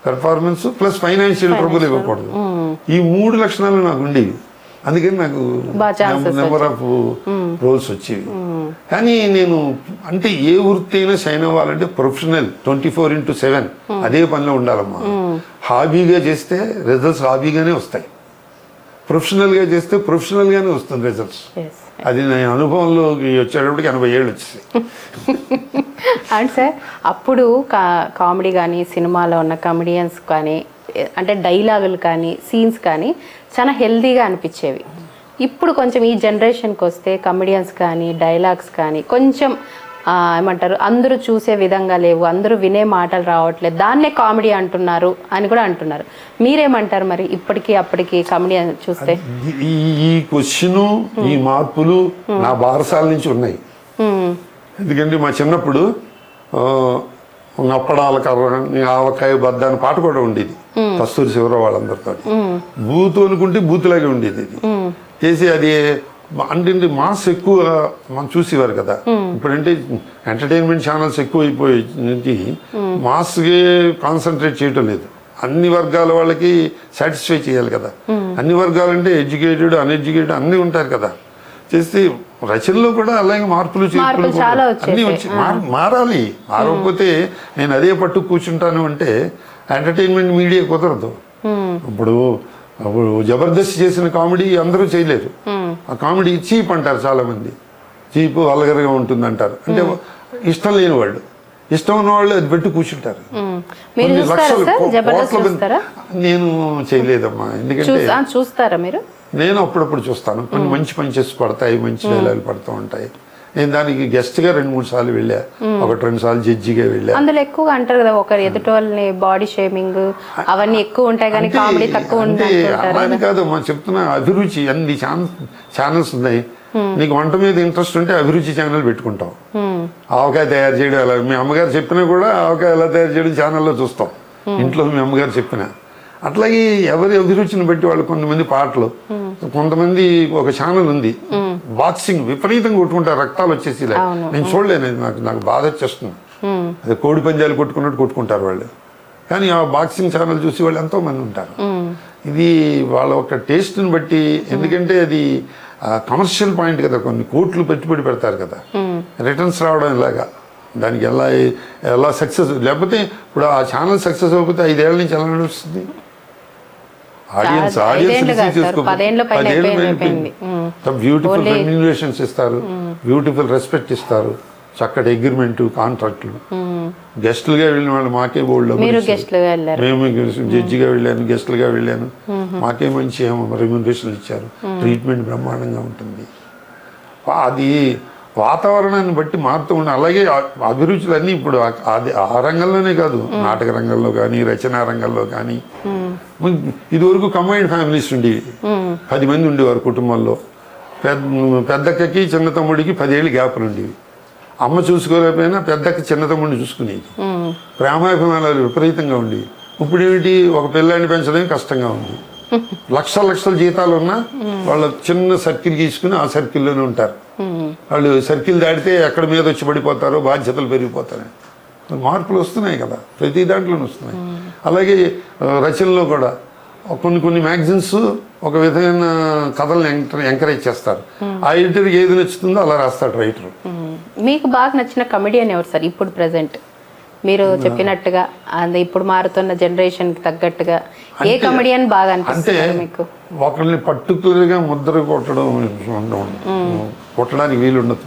పెర్ఫార్మెన్స్ ప్లస్ ఫైనాన్షియల్ ట్రబుల్ ఇవ్వకూడదు. ఈ 3 లక్షణాలు నాకు ఉండేవి. అందుకని నాకు నెంబర్ ఆఫ్ రోల్స్ వచ్చేవి. కానీ నేను అంటే ఏ వృత్తి అయినా షైన్ అవ్వాలంటే ప్రొఫెషనల్ 24/7 అదే పనిలో ఉండాలమ్మా. హాబీగా చేస్తే రిజల్ట్స్ హాబీగానే వస్తాయి, ప్రొఫెషనల్గా చేస్తే ప్రొఫెషనల్గానే వస్తుంది రిజల్ట్స్. అది నేను అనుభవంలోకి వచ్చేటప్పటికి 80 ఏళ్ళు వచ్చేసాయి. అండ్ సార్ అప్పుడు కామెడీ కానీ సినిమాలో ఉన్న కమెడియన్స్ కానీ అంటే డైలాగులు కానీ సీన్స్ కానీ చాలా హెల్తీగా అనిపించేవి. ఇప్పుడు కొంచెం ఈ జనరేషన్కి వస్తే కమెడియన్స్ కానీ డైలాగ్స్ కానీ కొంచెం ఏమంటారు అందరూ చూసే విధంగా లేవు, అందరూ వినే మాటలు రావట్లేదు, దాన్నే కామెడీ అంటున్నారు అని కూడా అంటున్నారు. మీరేమంటారు మరి ఇప్పటికీ అప్పటికి కామెడీ చూస్తే? ఈ క్వశ్చన్ ఈ మార్పులు నా బారసాల నుంచి ఉన్నాయి. ఎందుకంటే మా చిన్నప్పుడు నప్పడాల కర్ర ఆవకాయ బద్ద అని పాట కూడా ఉండేది కస్తూరి శివరావు వాళ్ళందరితో. బూతు అనుకుంటే బూతులాగే ఉండేది ఇది చేసి. అది అంటే మాస్ ఎక్కువ మనం చూసేవారు కదా. ఇప్పుడంటే ఎంటర్టైన్మెంట్ ఛానల్స్ ఎక్కువ అయిపోయి మాస్కి కాన్సన్ట్రేట్ చేయటం లేదు. అన్ని వర్గాల వాళ్ళకి సాటిస్ఫై చేయాలి కదా. అన్ని వర్గాలంటే ఎడ్యుకేటెడ్ అన్ఎడ్యుకేటెడ్ అన్నీ ఉంటారు కదా. చేస్తే రచనలో కూడా అలాగే మార్పులు చేర్పులు అన్నీ వచ్చి మారాలి. మారకపోతే నేను అదే పట్టు కూర్చుంటాను అంటే ఎంటర్టైన్మెంట్ మీడియా కుదరదు. ఇప్పుడు జబర్దస్త్ చేసిన కామెడీ అందరూ చేయలేరు. ఆ కామెడీ చీప్ అంటారు చాలా మంది, చీప్ అలగరగా ఉంటుంది అంటారు. అంటే ఇష్టం లేని వాళ్ళు, ఇష్టం ఉన్న వాళ్ళు అది పెట్టి కూర్చుంటారు. నేను చేయలేదమ్మా. ఎందుకంటే చూస్తారా మీరు? నేను అప్పుడప్పుడు చూస్తాను. కొన్ని మంచి పంచెస్ పడతాయి, మంచి డైలాగులు పడుతూ ఉంటాయి. నేను దానికి గెస్ట్గా 2-3 సార్లు వెళ్ళా, 1-2 సార్లు జడ్జిగా వెళ్ళా. అందులో ఎక్కువగా అంటారు కదా ఒకరు ఎదుటి వాళ్ళని బాడీ షేమింగ్ అవన్నీ ఎక్కువ ఉంటాయి కానీ కామెడీ తక్కువ ఉంటాయి. అలానే కాదు మనం చెప్తున్నా, అభిరుచి అన్ని ఛానల్స్ ఉన్నాయి. నీకు వంట మీద ఇంట్రెస్ట్ ఉంటే అభిరుచి ఛానల్ పెట్టుకుంటాం. ఆవకాయ తయారు చేయడం ఎలా, మీ అమ్మగారు చెప్పినా కూడా ఆవకాయ ఎలా తయారు చేయడం ఛానల్లో చూస్తాం. ఇంట్లో మీ అమ్మగారు చెప్పినా అట్లాగే ఎవరి అభిరుచిని బట్టి వాళ్ళు కొంతమంది పాటలు, కొంతమంది ఒక ఛానల్ ఉంది బాక్సింగ్ విపరీతంగా కొట్టుకుంటారు, రక్తాలు వచ్చేసి. నేను చూడలేను, నాకు బాధ వచ్చేస్తుంది. అదే కోడి పందాలు కొట్టుకున్నట్టు కొట్టుకుంటారు వాళ్ళు. కానీ ఆ బాక్సింగ్ ఛానల్ చూసి వాళ్ళు ఎంతో మంది ఉంటారు. ఇది వాళ్ళ ఒక టేస్ట్ని బట్టి, ఎందుకంటే అది కమర్షియల్ పాయింట్ కదా, కొన్ని కోట్లు పెట్టుబడి పెడతారు కదా, రిటర్న్స్ రావడం ఇలాగా. దానికి ఎలా సక్సెస్, లేకపోతే ఇప్పుడు ఆ ఛానల్ సక్సెస్ అవ్వకపోతే 5 ఏళ్ల నుంచి ఎలా నడుస్తుంది? ఆడియన్స్ బ్యూటిఫుల్ రెమ్యూనరేషన్స్ ఇస్తారు, బ్యూటిఫుల్ రెస్పెక్ట్ ఇస్తారు, చక్కటి అగ్రిమెంట్ కాంట్రాక్ట్లు. గెస్ట్లుగా వెళ్ళిన వాళ్ళు మాకే బోల్డ్, మేము జడ్జిగా వెళ్ళాను, గెస్ట్లుగా వెళ్ళాను, మాకే మంచి రెమ్యూనరేషన్ ఇచ్చారు, ట్రీట్మెంట్ బ్రహ్మాండంగా ఉంటుంది. అది వాతావరణాన్ని బట్టి మారుతూ ఉండే. అలాగే అభిరుచులు అన్నీ ఇప్పుడు అది ఆ రంగంలోనే కాదు, నాటక రంగంలో కానీ రచనా రంగంలో కానీ. ఇదివరకు కంబైన్డ్ ఫ్యామిలీస్ ఉండేవి, 10 మంది ఉండేవారు కుటుంబంలో. పెద్దక్కకి చిన్న తమ్ముడికి 10 ఏళ్ళు గ్యాప్లు ఉండేవి. అమ్మ చూసుకోలేకపోయినా పెద్దక్క చిన్న తమ్ముడిని చూసుకునేది. ప్రేమాభిమానాలు విపరీతంగా ఉండేవి. ఇప్పుడు ఏమిటి, ఒక పిల్లాన్ని పెంచడం కష్టంగా ఉంది. లక్షల జీతాలు ఉన్నా వాళ్ళ చిన్న సర్కిల్ గీసుకుని ఆ సర్కిల్లోనే ఉంటారు. వాళ్ళు సర్కిల్ దాటితే ఎక్కడ మీద వచ్చి పడిపోతారో, బాధ్యతలు పెరిగిపోతాయి. మార్పులు వస్తున్నాయి కదా, ప్రతి దాంట్లోనే వస్తున్నాయి. అలాగే రచనలో కూడా కొన్ని మ్యాగజైన్స్ ఒక విధమైన కథలను ఎంకరేజ్ చేస్తారు. ఆ ఎడిటర్కి ఏది నచ్చుతుందో అలా రాస్తాడు రైటర్. మీకు బాగా నచ్చిన కమెడియన్ ఎవరు సార్ ఇప్పుడు ప్రెసెంట్? మీరు చెప్పినట్టుగా అది ఇప్పుడు మారుతున్న జనరేషన్ కి తగ్గట్టుగా ఏ కమెడియన్ బాగా అనిపిస్తుంది మీకు? ఒకరిని పర్టికులర్గా ముద్ర కొట్టడానికి వీలు ఉండదు.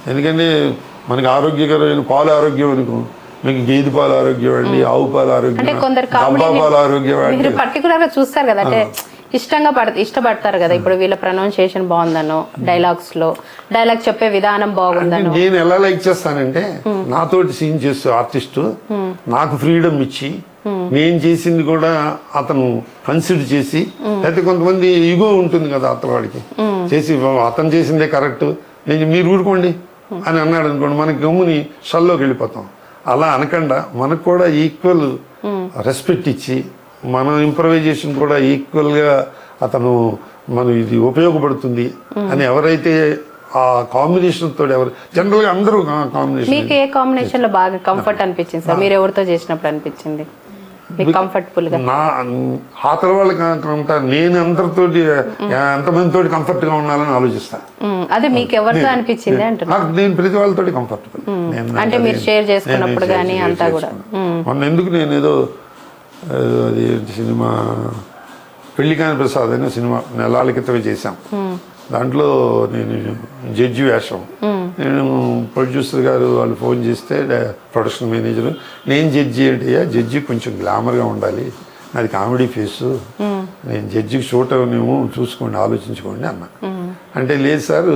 ఎందుకంటే మనకి ఆరోగ్యకరమైన పాలు ఆరోగ్యం అనుకో, మీకు గేదె పాలు ఆరోగ్యం అండి, ఆవు పాలు ఆరోగ్యం, డబ్బా పాలు ఆరోగ్యం అండి. మీరు పర్టికులర్ గా చూస్తారు కదా, అంటే ఇష్టపడతారు కదా. ఇప్పుడు వీళ్ళ ప్రొనౌన్సియేషన్ బాగుందనో, డైలాగ్ చెప్పే విధానం బాగుందనో. నేను ఎలా లైక్ చేస్తానంటే, నాతోటి సీన్ చేస్తూ ఆర్టిస్టు నాకు ఫ్రీడమ్ ఇచ్చి నేను చేసింది కూడా అతను కన్సిడర్ చేసి, అయితే కొంతమంది ఈగో ఉంటుంది కదా అతని వాడికి, చేసి అతను చేసిందే కరెక్ట్, మీరు ఊరుకోండి అని అన్నాడు అనుకోండి, మనకి గమ్ముని షల్లోకి వెళ్ళిపోతాం. అలా అనకుండా మనకు కూడా ఈక్వల్ రెస్పెక్ట్ ఇచ్చి, మన ఇంప్రవైజేషన్ కూడా ఈక్వల్గా అతను ఇది ఉపయోగపడుతుంది అని ఎవరైతే ఆ కాంబినేషన్ తోటి జనరల్గా అందరూ కాంబినేషన్. మీకు ఏ కాంబినేషన్ లో బాగా కంఫర్ట్ అనిపించింది సార్? మీరు ఎవరితో చేసినప్పుడు అనిపించింది మీకు కంఫర్టబుల్ గా? నా ఆతల వాళ్ళకి నేను అందరితోటి ఎంతమందితో కంఫర్ట్ గా ఉండాలని ఆలోచిస్తాను. అదే మీకు ఎవరితో అనిపించింది అంటున్నా? నేను ప్రతి వాళ్ళతో కంఫర్టబుల్. అంటే మీరు షేర్ చేసుకున్నప్పుడు కానీ అంతా కూడా. మొన్న ఎందుకు నేను ఏదో అది సినిమా పెళ్లికాని ప్రసాద్ అనే సినిమా నెలల క్రితమే చేశాం. దాంట్లో నేను జడ్జి వేషం. నేను ప్రొడ్యూసర్ గారు వాళ్ళు ఫోన్ చేస్తే ప్రొడక్షన్ మేనేజర్, నేను జడ్జి అంటే జడ్జి కొంచెం గ్లామర్గా ఉండాలి, నాది కామెడీ ఫేసు, నేను జడ్జికి షూట్ అవనేమో చూసుకోండి, ఆలోచించుకోండి అన్న. అంటే లేదు sir,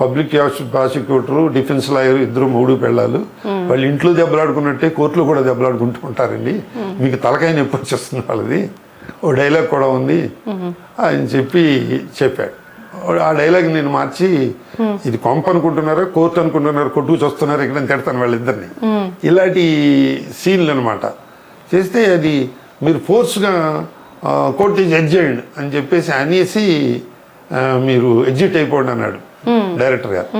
public prosecutor, defence lawyer ఇద్దరు మూడు పెళ్ళాలు, వాళ్ళు ఇంట్లో దెబ్బలాడుకున్నట్టే కోర్టులో కూడా దెబ్బలాడుకుంటూ ఉంటారండి, మీకు తలకాయ నొప్పి వచ్చేస్తుంది వాళ్ళది, ఓ డైలాగ్ కూడా ఉంది అని చెప్పాడు. ఆ డైలాగ్ నేను మార్చి, ఇది కొంప అనుకుంటున్నారా కోర్టు అనుకుంటున్నారా, కొట్టుకు చూస్తున్నారు ఇక్కడ తిడతాను వాళ్ళిద్దరిని, ఇలాంటి సీన్లు అనమాట చేస్తే, అది మీరు ఫోర్స్గా కోర్టు ఎగ్జిట్ చేయండి అని చెప్పేసి అనేసి మీరు ఎగ్జిట్ అయిపోండి అన్నాడు డైరెక్టర్ గారు.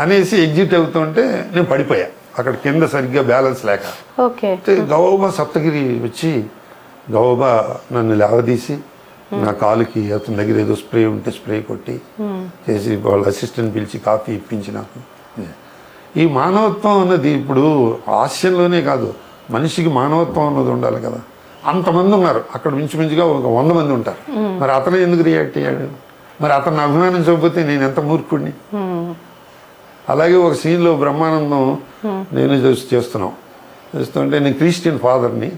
అనేసి ఎగ్జిట్ అవుతుంటే నేను పడిపోయా అక్కడ కింద, సరిగ్గా బ్యాలెన్స్ లేక. గౌబా సప్తగిరి వచ్చి గౌబా నన్ను లేవదీసి నా కాలుకి అతని దగ్గర ఏదో స్ప్రే ఉంటే స్ప్రే కొట్టి చేసి వాళ్ళ అసిస్టెంట్ పిలిచి కాఫీ ఇప్పించి నాకు. ఈ మానవత్వం అన్నది ఇప్పుడు హాస్యంలోనే కాదు, మనిషికి మానవత్వం అన్నది ఉండాలి కదా. అంతమంది ఉన్నారు అక్కడ, మించుమించుగా ఒక 100 మంది ఉంటారు. మరి అతను ఎందుకు రియాక్ట్ అయ్యాడు? మరి అతన్ని అభిమానించకపోతే నేను ఎంత మూర్ఖుడిని. అలాగే ఒక సీన్లో బ్రహ్మానందం నేను చేస్తుంటే, నేను క్రిస్టియన్ ఫాదర్ని,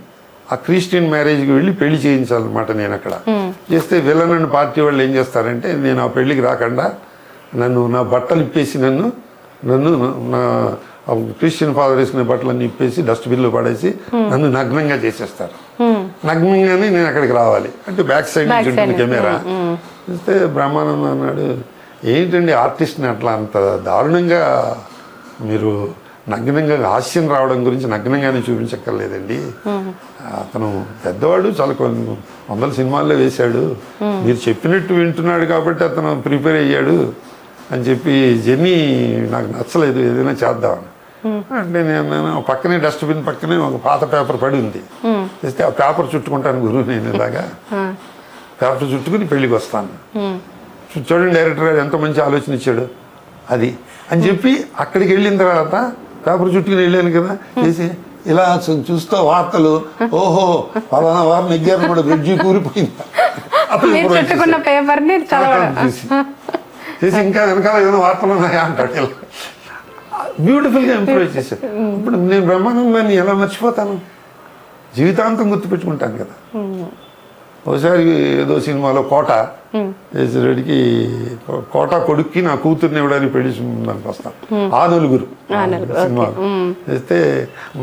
ఆ క్రిస్టియన్ మ్యారేజ్కి వెళ్ళి పెళ్లి చేయించాలన్నమాట. నేను అక్కడ చేస్తే విలన్ అండ్ పార్టీ వాళ్ళు ఏం చేస్తారంటే, నేను ఆ పెళ్లికి రాకుండా నా బట్టలు ఇప్పేసి నన్ను నా క్రిస్టియన్ ఫాదర్ వేసుకునే బట్టలన్నీ ఇప్పేసి డస్ట్బిన్లో పడేసి నన్ను నగ్నంగా చేసేస్తారు. నగ్నంగానే నేను అక్కడికి రావాలి అంటే బ్యాక్ సైడ్ నుంచి ఉంటుంది కెమెరా. చూస్తే బ్రహ్మానందం అన్నాడు, ఏంటండి ఆర్టిస్ట్ని అట్లా అంత దారుణంగా మీరు నగ్నంగా హాస్యం రావడం గురించి నగ్నంగానే చూపించక్కర్లేదండి, అతను పెద్దవాడు, చాలా కొన్ని 100 సినిమాల్లో వేశాడు, మీరు చెప్పినట్టు వింటున్నాడు కాబట్టి అతను ప్రిపేర్ అయ్యాడు అని చెప్పి. జర్నీ నాకు నచ్చలేదు, ఏదైనా చేద్దామని అంటే నేను పక్కనే డస్ట్బిన్ పక్కనే ఒక పాత పేపర్ పడి ఉంది, చేస్తే ఆ పేపర్ చుట్టుకుంటాను గురువు, నేను ఇలాగా పేపర్ చుట్టుకుని పెళ్ళికి వస్తాను, చూడండి డైరెక్టర్ గారు ఎంత మంచి ఆలోచన ఇచ్చాడు అది అని చెప్పి. అక్కడికి వెళ్ళిన తర్వాత పేపర్ చుట్టుకుని వెళ్ళాను కదా, చేసి ఇలా చూస్తూ వార్తలు, ఓహో పలానా వారు నెగ్గారు కూడా, బ్రిడ్జి కూలిపోయింది చేసి, ఇంకా వెనకాల ఏదైనా వార్తలు ఉన్నాయా అంటాడు. ఇలా బ్యూటిఫుల్గా ఇంప్రూవ్ చేశాడు. ఇప్పుడు నేను బ్రహ్మానందాన్ని ఎలా మర్చిపోతాను, జీవితాంతం గుర్తుపెట్టుకుంటాను కదా. ఒకసారి ఏదో సినిమాలో కోట చేసేవాడికి, కోట కొడుక్కి నా కూతుర్ని ఇవ్వడానికి పెళ్లి దానికి వస్తాను, ఆ నలుగురు సినిమా చేస్తే,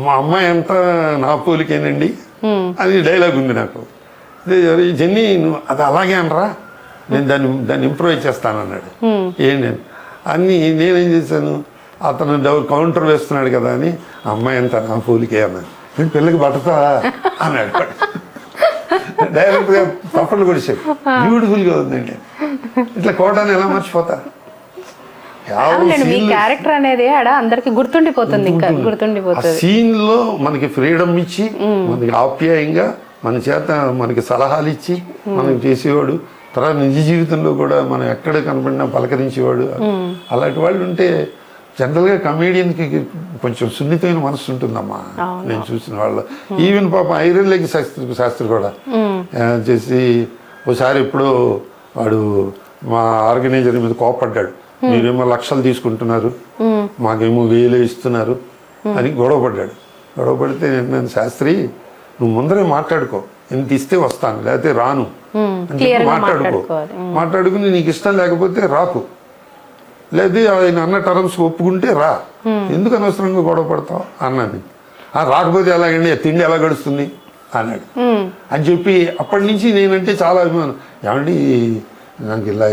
మా అమ్మాయి అంతా నా పోలికేనండి అని డైలాగ్ ఉంది నాకు. జెన్నీ నువ్వు అది అలాగే అనరా, నేను దాన్ని ఇంప్రూవ్ చేస్తాను అన్నాడు. ఏంటి అన్నీ నేనేం చేశాను, అతను కౌంటర్ వేస్తున్నాడు కదా అని, అమ్మాయి అంతా నా పోలికే అన్నాడు. నేను పిల్లకి పడతా అన్నాడు. డైరెక్ట్గా పప్పలు కొడిచాడు, బ్యూటిఫుల్గా ఉందండి. ఇట్లా కోటాన్ని ఎలా మర్చిపోతా. మీ క్యారెక్టర్ అనేది అందరికి గుర్తుండిపోతుంది. సీన్లో మనకి ఫ్రీడమ్ ఇచ్చి, మనకి ఆప్యాయంగా మన చేత మనకి సలహాలు ఇచ్చి మనకి చేసేవాడు. తర్వాత నిజ జీవితంలో కూడా మనం ఎక్కడ కనపడినా పలకరించేవాడు. అలాంటి వాళ్ళు ఉంటే జనరల్గా కమేడియన్కి కొంచెం సున్నితమైన మనసు ఉంటుందమ్మా నేను చూసిన వాళ్ళు. ఈవెన్ పాప ఐరన్ లెగ్ శాస్త్రి కూడా చేసి ఒకసారి ఎప్పుడో వాడు మా ఆర్గనైజర్ మీద కోపడ్డాడు, మీరేమో లక్షలు తీసుకుంటున్నారు మాకేమో 1000 ఇస్తున్నారు అని గొడవ పడితే నేను శాస్త్రి నువ్వు ముందరే మాట్లాడుకో, ఇంత ఇస్తే వస్తాను లేకపోతే రాను అని చెప్పి మాట్లాడుకుని నీకు ఇష్టం లేకపోతే రాకు, లేదా ఆయన అన్న టర్మ్స్ ఒప్పుకుంటే రా, ఎందుకు అనవసరంగా గొడవ పడతావు అన్నాను. రాకపోతే ఎలాగండి తిండి ఎలా గడుస్తుంది అన్నాడు అని చెప్పి అప్పటి నుంచి నేనంటే చాలా అభిమానం. ఏమండి నాకు ఇలా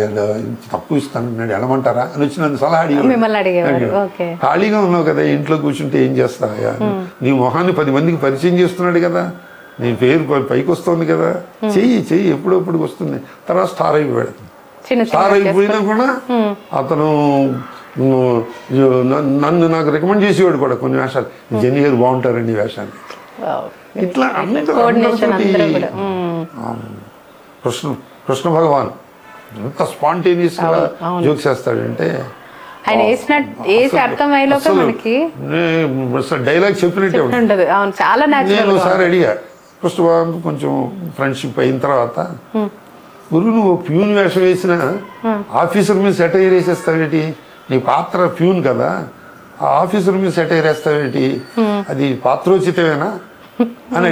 తక్కువ ఇస్తానన్నాడు వెళ్ళమంటారా అని వచ్చి నన్ను సలహా అడిగాడు. ఖాళీగా ఉన్నావు కదా ఇంట్లో కూర్చుంటే ఏం చేస్తావా, నీ మొహాన్ని 10 మందికి పరిచయం చేస్తున్నాడు కదా, నీ పేరు పైకి వస్తుంది కదా, చెయ్యి ఎప్పుడప్పుడు వస్తుంది. తర్వాత స్టార్ అయిపోయాడు. స్టార్ అయిపోయినా కూడా అతను నన్ను నాకు రికమెండ్ చేసేవాడు కూడా కొన్ని వేషాలు, జెన్నీ గారు బాగుంటారండి ఈ వేషాన్ని. ఇట్లా కృష్ణ భగవాన్ ఎంత స్పాంటేనియస్ గా జోక్స్ వేస్తాడంటే డైలాగ్ చెప్పినట్టే నేను ఒకసారి అడిగా కృష్ణ భగవాన్ కొంచెం ఫ్రెండ్షిప్ అయిన తర్వాత, గురు నువ్వు ప్యూన్ వేషం వేసిన ఆఫీసర్ మీద సెటైర్ వేసేస్తావేటి, నీ పాత్ర ప్యూన్ కదా ఆ ఆఫీసర్ మీద సెటైర్ వేస్తావేటి, అది పాత్రోచితమేనా అని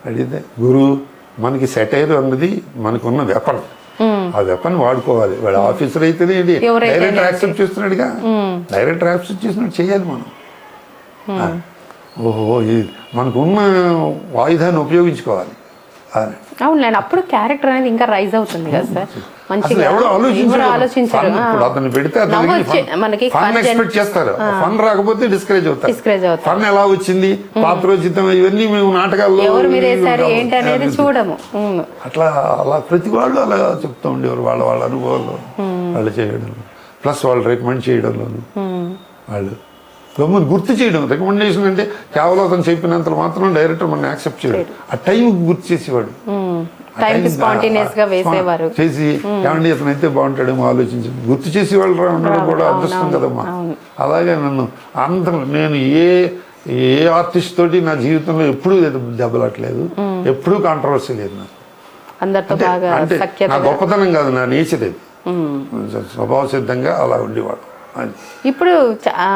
అడిగితే గురు మనకి సెటైర్ అన్నది మనకున్న వెపన్, ఆ వెపన్ వాడుకోవాలి. వాడు ఆఫీసర్ అయితేనే డైరెక్టర్ యాక్సెప్ట్ చేస్తున్నాడుగా, డైరెక్టర్ యాక్సెప్ట్ చేసినట్టు చేయాలి మనం. ఓహో మనకున్న ఆయుధాన్ని ఉపయోగించుకోవాలి. అవునులేండి, అప్పుడు క్యారెక్టర్ అనేది ఇంకా రైజ్ అవుతుంది కదా సార్. అతను పెడితే మనకి ఫన్ ఎక్స్పెక్ట్ చేస్తారు, ఫన్ రాకపోతే డిస్కరేజ్ అవుతారు. ఫన్ ఎలా వచ్చింది, పాత్రోచితం, ఇవన్నీ మేము నాటకాల్లో చూడము. అలా ప్రతి వాళ్ళు అలా చెప్తూ ఉండేవారు వాళ్ళ అనుభవాల్లో వాళ్ళు చేయడం, ప్లస్ వాళ్ళు రికమెండ్ చేయడంలోను వాళ్ళు గమ్ముని గుర్తు చేయడం. రికమెండేషన్ అంటే కేవలం అతను చెప్పినంత మాత్రం డైరెక్టర్ మనం యాక్సెప్ట్ చేయడం, ఆ టైం గుర్తు చేసేవాడు, చేసి ఏమండి అతను అయితే బాగుంటాడేమో ఆలోచించి గుర్తు చేసేవాళ్ళు ఉండడం కూడా అదృష్టం కదమ్మా. అలాగే నన్ను నేను ఏ ఆర్టిస్ట్ తోటి నా జీవితంలో ఎప్పుడూ దెబ్బలాట్లేదు, ఎప్పుడూ కాంట్రవర్సీ లేదు నాకు. అంటే నా గొప్పతనం కాదు, నా నేచర్ అది, స్వభావ సిద్ధంగా అలా ఉండేవాడు. ఇప్పుడు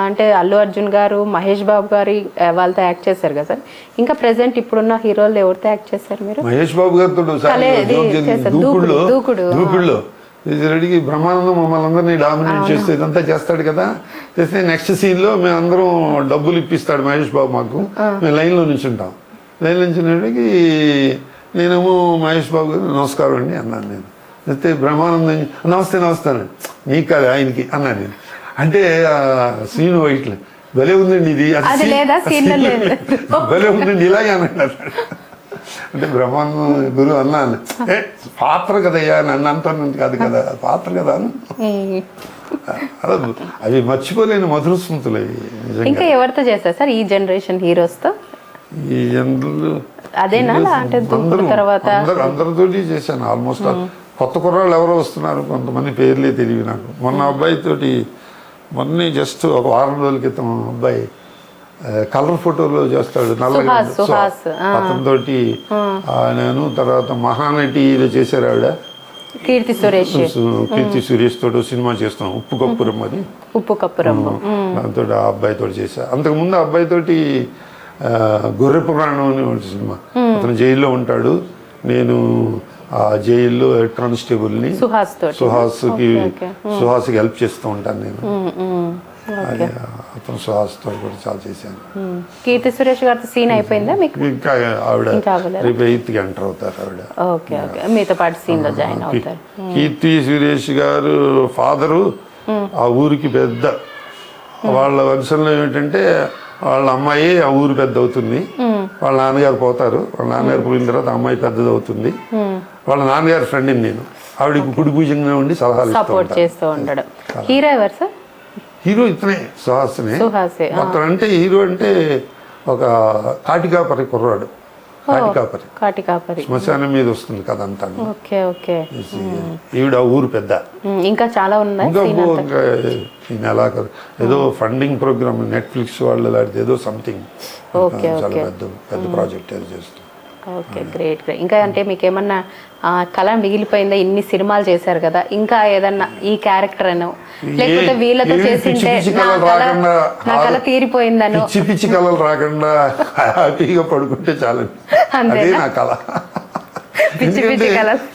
అంటే అల్లు అర్జున్ గారు, మహేష్ బాబు గారి వాళ్ళతో యాక్ట్ చేశారు కదా సార్. ఇంకా ప్రెసెంట్ ఇప్పుడున్న హీరోలు ఎవరితో యాక్ట్ చేశారు మీరు? మహేష్ బాబు గారితో దూకుడులో రెడీకి బ్రహ్మానందం మమ్మల్ని అందరినీ డామినేట్ చేస్తే ఇదంతా చేస్తాడు కదా. చేస్తే నెక్స్ట్ సీన్ లో మేము అందరం డబ్బులు ఇప్పిస్తాడు మహేష్ బాబు మాకు, మేము లైన్లో నించుంటాం. లైన్లో నించునేటికి నేనేమో మహేష్ బాబు గారు నమస్కారం అండి అన్నాను. నేను అయితే బ్రహ్మానందం నమస్తే నీకు కాదు ఆయనకి అన్నాను నేను. అంటే శ్రీను వైట్లు భలే ఉందండి ఇది, భలే ఉందండి ఇలాగే అన్నాడు. అంటే బ్రహ్మాండం గురువు అన్నాను, పాత్ర కదయ్యా నన్ను అంటున్నది కాదు కదా, పాత్ర కదా అలా అవి మర్చిపోలేని మధుర స్మృతులు అవి. ఇంకా ఎవరితో చేస్తారు సార్ ఈ జనరేషన్ హీరోస్తో? ఈ జనరల్ అదేనా అంటే అందరితోటి చేశాను ఆల్మోస్ట్. కొత్త కుర్రాళ్ళు ఎవరో వస్తున్నారు, కొంతమంది పేర్లే తెలివి నాకు. మొన్న అబ్బాయితోటి జస్ట్ ఒక వారం రోజుల క్రితం అబ్బాయి కలర్ ఫోటోలో చేస్తాడు నల్లగా, అతనితోటి నేను తర్వాత మహానటిలో చేశారు ఆవిడ కీర్తి సురేష్ తోటి సినిమా చేస్తున్నాం ఉప్పు కప్పురం దాంతో ఆ అబ్బాయితో చేశా. అంతకుముందు ఆ అబ్బాయితోటి గొర్రె పురాణం అని సినిమా, అతను జైల్లో ఉంటాడు, నేను ఆ జైల్లో హెడ్ కానిస్టేబుల్ని సుహాస్కి హెల్ప్ చేస్తూ ఉంటాను నేను. అతను సుహాస్తో కూడా చాలా చేశాను. కీర్తి సురేష్ గారితో సీన్ అయిపోయిందా మీకు? ఇంకా ఆవిడ రేపు 8కి ఎంటర్ అవుతారు ఆవిడ. మీతో పాటు సీన్ లో జాయిన్ అవుతారు. కీర్తి సురేష్ గారు ఫాదరు ఆ ఊరికి పెద్ద, వాళ్ళ వంశంలో ఏమిటంటే వాళ్ళ అమ్మాయి ఆ ఊరు పెద్ద అవుతుంది, వాళ్ళ నాన్నగారు పోతారు, వాళ్ళ నాన్నగారు పోయిన తర్వాత అమ్మాయి పెద్దది అవుతుంది. వాళ్ళ నాన్నగారి ఫ్రెండ్ నేను, ఆవిడకి కుడి పూజంగా ఉండి సలహాలు చేస్తూ ఉంటాడు. హీరో ఎవరు సార్? హీరో ఇతనే సుహాస్నే. అతను అంటే హీరో అంటే ఒక కాటికాపరి కుర్రాడు, కాటికాపరి కాటికాపరి. శ్మశానం మీద వస్తుంది కథ అంతా. Okay okay. ఈవిడ ఊరు పెద్ద. ఇంకా చాలా ఉన్నాయి. ఇంకా ఈ నెలాఖరు ఏదో ఫండింగ్ ప్రోగ్రామ్ నెట్ఫ్లిక్స్ వాళ్ళు లాంటిది ఏదో సంథింగ్ చాలా పెద్ద ప్రాజెక్ట్ ఏదో చేస్తుంది. Okay great great. ఇంకా అంటే మీకు ఏమన్నా కళ మిగిలిపోయిందా? ఇన్ని సినిమాలు చేశారు కదా, ఇంకా ఏదన్నా ఈ క్యారెక్టర్ అనో లేకపోతే వీళ్ళతో చేసింటే నా కళ తీరిపోయిందనో? పిచ్చి పిచ్చి కళలు రాకుండా హ్యాపీగా పడుకుంటే చాలండి, అదే నా కళ. ఎందుకంటే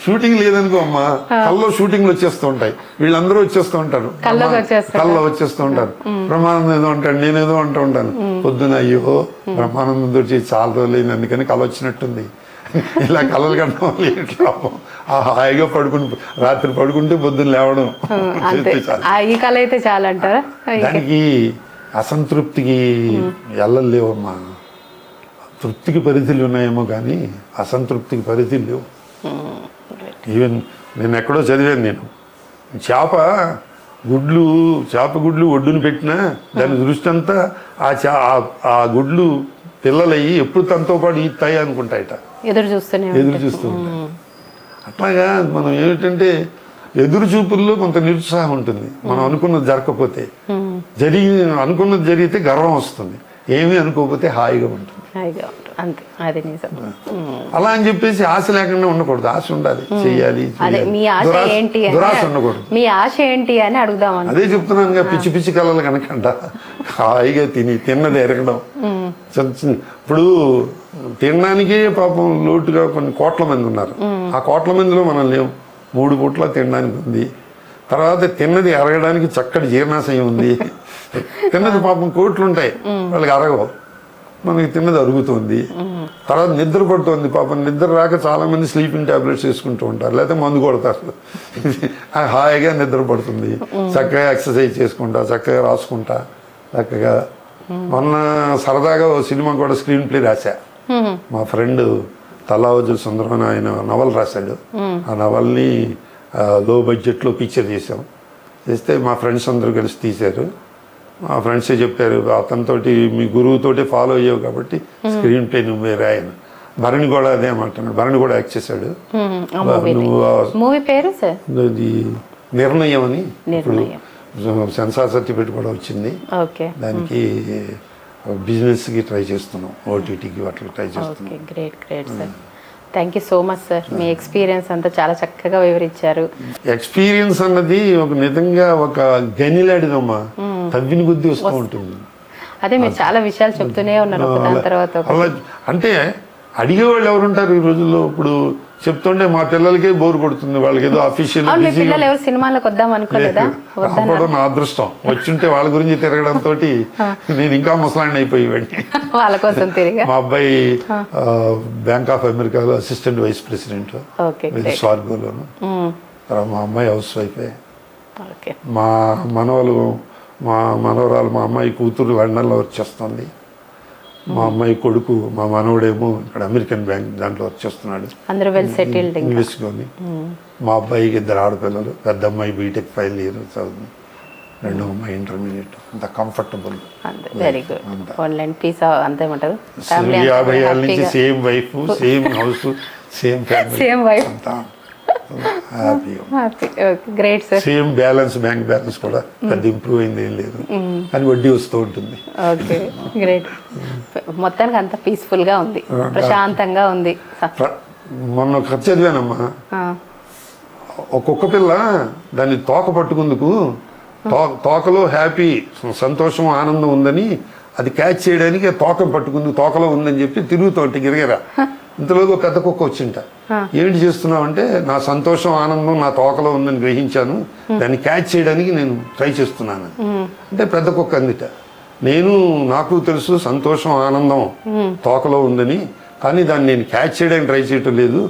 షూటింగ్ లేదనుకో అమ్మా, కల్లో షూటింగ్లు వచ్చేస్తూ ఉంటాయి, వీళ్ళందరూ వచ్చేస్తూ ఉంటారు, కల్లో వచ్చేస్తూ ఉంటారు. బ్రహ్మానందం ఏదో అంటాడు, నేనేదో అంటూ ఉంటాను. పొద్దున అయ్యో బ్రహ్మానందంతో చాలా రోజులైంది అందుకని కళ వచ్చినట్టుంది, ఇలా కళలు కట్టడం వల్ల ఎట్లా హాయిగా పడుకుని రాత్రి పడుకుంటే పొద్దున్న లేవడం ఈ కళ అయితే చాలా అంటారా? దానికి అసంతృప్తికి వెళ్ళలేవమ్మా. తృప్తికి పరిధులు ఉన్నాయేమో కానీ అసంతృప్తికి పరిధులు లేవు. ఈవెన్ నేను ఎక్కడో చదివాను, నేను చేప గుడ్లు ఒడ్డును పెట్టినా దాని దృష్టి అంతా ఆ గుడ్లు పిల్లలయ్యి ఎప్పుడు తనతో పాటు ఈతాయి అనుకుంటాయట, ఎదురు చూస్తూ ఉంటాయి. అట్లాగా మనం ఏమిటంటే ఎదురు చూపుల్లో కొంత నిరుత్సాహం ఉంటుంది. మనం అనుకున్నది జరగకపోతే, అనుకున్నది జరిగితే గర్వం వస్తుంది, ఏమీ అనుకోకపోతే హాయిగా ఉంటుంది. అలా అని చెప్పేసి ఆశ లేకుండా ఉండకూడదు, ఆశ ఉండాలి, చెయ్యాలి. దురాశ ఉండకూడదు. మీ ఆశ ఏంటి అని అడుగుదాం. అదే చెప్తున్నాను, పిచ్చి పిచ్చి కళలు కనకంట హాయిగా తిన్నది ఎరగడం. ఇప్పుడు తినడానికే పాపం లోటుగా కొన్ని కోట్ల మంది ఉన్నారు, ఆ కోట్ల మందిలో మనం లేవు. 3 పూట్ల తినడానికి ఉంది, తర్వాత తిన్నది అరగడానికి చక్కటి జీర్ణాశయం ఉంది. తిన్నది పాపం కోట్లు ఉంటాయి, వాళ్ళకి అరగవు, మనకి తిన్నది అరుగుతుంది. తర్వాత నిద్ర పడుతుంది, పాపం నిద్ర రాక చాలా మంది స్లీపింగ్ టాబ్లెట్స్ వేసుకుంటూ ఉంటారు, లేకపోతే మందు కొడతారు. హాయిగా నిద్ర పడుతుంది, చక్కగా ఎక్సర్సైజ్ చేసుకుంటా, చక్కగా రాసుకుంటా, చక్కగా. మొన్న సరదాగా ఓ సినిమా కూడా స్క్రీన్ ప్లే రాశా. మా ఫ్రెండ్ తల్లావజుల సుందరం ఆయన నవల్ రాశాడు, ఆ నవల్ని లో బడ్జెట్లో పిక్చర్ చేసాం. చేస్తే మా ఫ్రెండ్స్ అందరూ కలిసి తీశారు. మా ఫ్రెండ్సే చెప్పారు, అతనితోటి మీ గురువుతోటి ఫాలో అయ్యావు కాబట్టి స్క్రీన్ ప్లే నువ్వే రాయను. భరణి కూడా అదే మాట్లాడు, భరణి కూడా యాక్ట్ చేశాడు. మూవీ పేరు ఇది నిర్ణయం అని, ఇప్పుడు సెన్సార్ సర్టిఫికేట్ కూడా వచ్చింది. దానికి బిజినెస్కి ట్రై చేస్తున్నాం, ఓటీటీకి వాటికి ట్రై చేస్తున్నాం. Great great sir, thank you so much sir. Me experience అంతా చాలా చక్కగా వివరించారు. ఎక్స్పీరియన్స్ అన్నది ఒక నిజంగా ఒక గనిలాడిదమ్మా, తవ్విని బుద్ధి వస్తూ ఉంటుంది. అదే మీరు చాలా విషయాలు చెప్తూనే ఉన్నారు దాని తర్వాత. అంటే అడిగేవాళ్ళు ఎవరు ఉంటారు ఈ రోజుల్లో? ఇప్పుడు చెప్తుంటే మా పిల్లలకే బోర్ కొడుతుంది, వాళ్ళకి ఏదో అఫీషియల్ సినిమాలకు వద్దాం అనుకోలేదా? నా అదృష్టం వచ్చింటే వాళ్ళ గురించి తిరగడంతో నేను ఇంకా ముసలాండి అయిపోయేవాడిని. వాళ్ళ కోసం తిరిగా. మా అబ్బాయి బ్యాంక్ ఆఫ్ అమెరికాలో అసిస్టెంట్ వైస్ ప్రెసిడెంట్ షార్గోలోను. మా అమ్మాయి హౌస్ వైఫే. మా మనవరాలు మా అమ్మాయి కూతురు లండన్లో వర్క్ చేస్తుంది. మా అమ్మాయి కొడుకు మా మనవడేమో ఇక్కడ అమెరికన్ బ్యాంక్ దాంట్లో వర్క్ చేస్తున్నాడు, ఇంగ్లీష్లోని. మా అబ్బాయికి 2 ఆడపిల్లలు, పెద్ద అమ్మాయి బీటెక్ ఫైనల్ ఇయర్ చదువుతుంది, రెండో అమ్మాయి ఇంటర్మీడియట్. అంత కంఫర్టబుల్, 50 ఏళ్ళ నుంచి same wife, same house, same family, అంతా great sir. Same balance, bank balance కూడా పెద్ద ఇంప్రూవ్ అయింది ఏం లేదు, అని వడ్డీ వస్తూ ఉంటుంది. Okay great. మొత్తానికి అంత పీస్ఫుల్ గా ఉంది, ప్రశాంతంగా ఉంది. మొన్న ఒక కథ చదివానమ్మా, ఒక్కొక్క పిల్ల దాన్ని తోక పట్టుకుందుకు, తోకలో హ్యాపీ, సంతోషం, ఆనందం ఉందని అది క్యాచ్ చేయడానికి తోక పట్టుకుందుకు, తోకలో ఉందని చెప్పి తిరుగుతుంటే గిరగిరా. ఇంతలోకి ఒక పెద్ద కుక్క వచ్చింట. ఏంటి చేస్తున్నావు అంటే, నా సంతోషం, ఆనందం నా తోకలో ఉందని గ్రహించాను, దాన్ని క్యాచ్ చేయడానికి నేను ట్రై చేస్తున్నాను అంటే పెద్ద కుక్క అందిట, నాకు తెలుసు సంతోషం, ఆనందం తోకలో ఉందని, కానీ దాన్ని నేను క్యాచ్ చేయడానికి ట్రై చేయటం లేదు,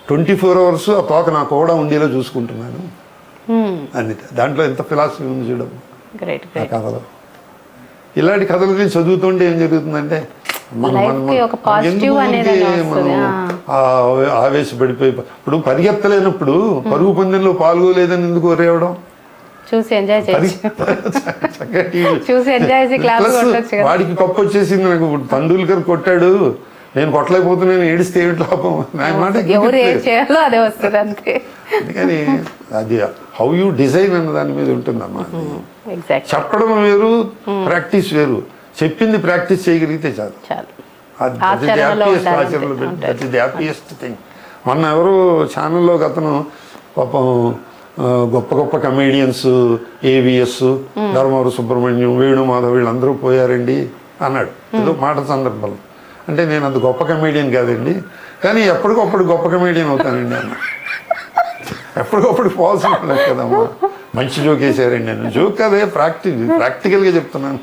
24 hours ఆ తోక నా కూడా ఉండేలా చూసుకుంటున్నాను అందిట. దాంట్లో ఎంత ఫిలాసఫీ ఉంది చూడము ఆ కథలో. ఇలాంటి కథలు చదువుతుంటే ఏం జరుగుతుందంటే, ఆవేశపడిపోయి ఇప్పుడు పరిగెత్తలేనప్పుడు పరుగు పందెంలో పాల్గొలేదని ఎందుకు వరేవడం, వాడికి కప్పు వచ్చేసింది, నాకు టండూల్కర్ కొట్టాడు నేను కొట్టలేకపోతున్నాను ఏడిస్తే ఏమిటి లాభం నా మాట ఎవరు ఏం చేయాలో అదే వస్తుంది అంతే. అందుకని అది హౌ యూ డిజైన్ అన్న దాని మీద ఉంటుందమ్మా. ఎగ్జాక్ట్ చెప్పడం వేరు, ప్రాక్టీస్ వేరు. చెప్పింది ప్రాక్టీస్ చేయగలిగితే చాలు. చాలు. Happiest thing. మొన్న ఎవరు ఛానల్లో అతను పాపం గొప్ప గొప్ప కమేడియన్స్ ఏవిఎస్, ధర్మవరం సుబ్రహ్మణ్యం, వేణుమాధవ్ వీళ్ళందరూ పోయారండి అన్నాడు ఏదో మాట సందర్భంలో. అంటే నేను అంత గొప్ప కమేడియన్ కాదండి, కానీ ఎప్పటికప్పుడు గొప్ప కమేడియన్ అవుతానండి అన్న. ఎప్పటికప్పుడు ఫాల్స్ ఉండలేదు కదమ్మా. మంచి జోక్ వేసారండి నేను. జోక్ కాదే, ప్రాక్టికల్గా చెప్తున్నాను.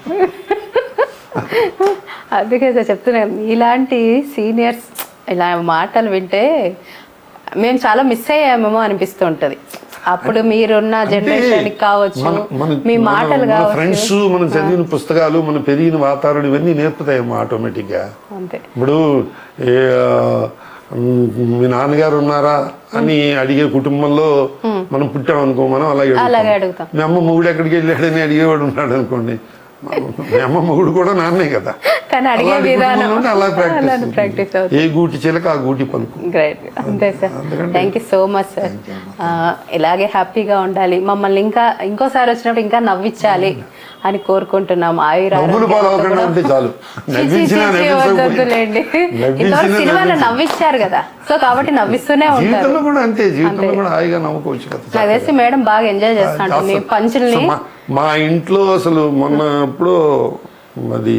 అందుకే సార్ చెప్తున్నాను, ఇలాంటి సీనియర్స్ ఇలా మాటలు వింటే మేము చాలా మిస్ అయ్యామేమో అనిపిస్తూ ఉంటుంది. అప్పుడు మీరున్న జనరేషన్ కావచ్చు, మీ మాటలు కావచ్చు, ఫ్రెండ్స్, మనం చదివిన పుస్తకాలు, మనం పెరిగిన వాతావరణం ఇవన్నీ నేర్పుతాయమ్మా ఆటోమేటిక్గా. అంతే. ఇప్పుడు మీ నాన్నగారు ఉన్నారా అని అడిగే కుటుంబంలో మనం పుట్టామనుకో, మనం అలాగే అడుగుతాం. మీ అమ్మ మొగుడు ఎక్కడికి వెళ్ళాడని అడిగేవాడు ఉన్నాడు అనుకోండి, మీ అమ్మ మొగుడు కూడా నాన్నే కదా. కానీ అడిగే విధానం అలా ప్రాక్టీస్ అవుతుంది. ఏ గూటి చిలక ఆ గూటి పలుకు. గ్రేట్. అంతే sir. Thank you so much sir. ఇలాగే హ్యాపీగా ఉండాలి, మమ్మల్ని ఇంకోసారి వచ్చినప్పుడు ఇంకా నవ్వించాలి అని కోరుకుంటున్నాం. సినిమాలో నవ్వించారు కదా, సో కాబట్టి నవ్విస్తూనే ఉంటారు. కూడా అంతే, జీవితంలో కూడా హాయిగా నవ్వుకోవచ్చు కదా. నాకు తెలిసి మేడం బాగా ఎంజాయ్ చేస్తాను మీ పంచుల్ని. మా ఇంట్లో అసలు మొన్న ఎప్పుడో అది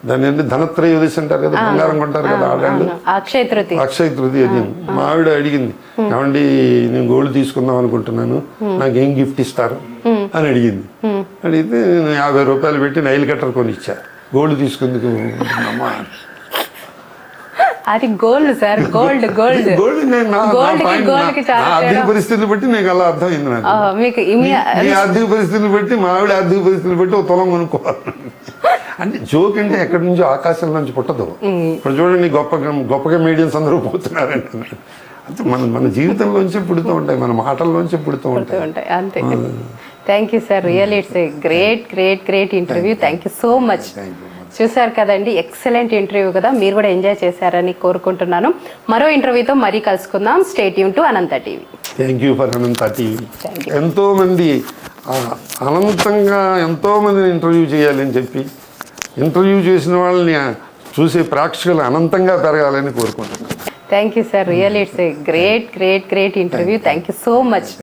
దాని ఏంటి ధనత్రయోదశి అంటారు కదా, బంగారం కొంటారు కదా ఆడాళ్ళు, అక్షయ తృతీయ అది మా ఆవిడ అడిగింది, ఏమండి నేను గోల్డ్ తీసుకుందాం అనుకుంటున్నాను, నాకేం గిఫ్ట్ ఇస్తారు అని అడిగింది. అడిగితే నేను 50 రూపాయలు పెట్టి నైల్ కట్టర్ కొని ఇచ్చా. గోల్డ్ తీసుకుందుకు అమ్మా. అది గోల్డ్ సార్, గోల్డ్ గోల్డ్ ఆర్థిక పరిస్థితులు బట్టి నాకు అలా అర్థమైంది. నాకు మీ ఆర్థిక పరిస్థితులు బట్టి, మా ఆవిడ ఆర్థిక పరిస్థితులు బట్టి ఒక తులం కొనుక్కోవాలి. అంటే జోక్ అంటే ఎక్కడి నుంచో ఆకాశం నుంచి పుట్టదు. ఇప్పుడు చూడండి, గొప్ప కమేడియన్స్ అందరూ పోతున్నారండి. అంటే మన జీవితంలోంచి పుడుతూ ఉంటాయి, మన మాటల్లోంచి పుడుతూ ఉంటాయి. అంతే. Thank you sir, really it's a great great great interview. Thank you so much. చూసారు కదండి, ఎక్సలెంట్ ఇంటర్వ్యూ కదా, మీరు కూడా ఎంజాయ్ చేశారని కోరుకుంటున్నాను. మరో ఇంటర్వ్యూతో మరీ కలుసుకుందాం. Stay tune to Anantha TV. Thank you for Anantha TV. ఎంతోమంది అనంతంగా ఎంతోమందిని ఇంటర్వ్యూ చేయాలని చెప్పి, ఇంటర్వ్యూ చేసిన వాళ్ళని చూసే ప్రేక్షకులు అనంతంగా పెరగాలని కోరుకుంటున్నాను. Thank you sir, really it's a great great great interview. Thank you so much.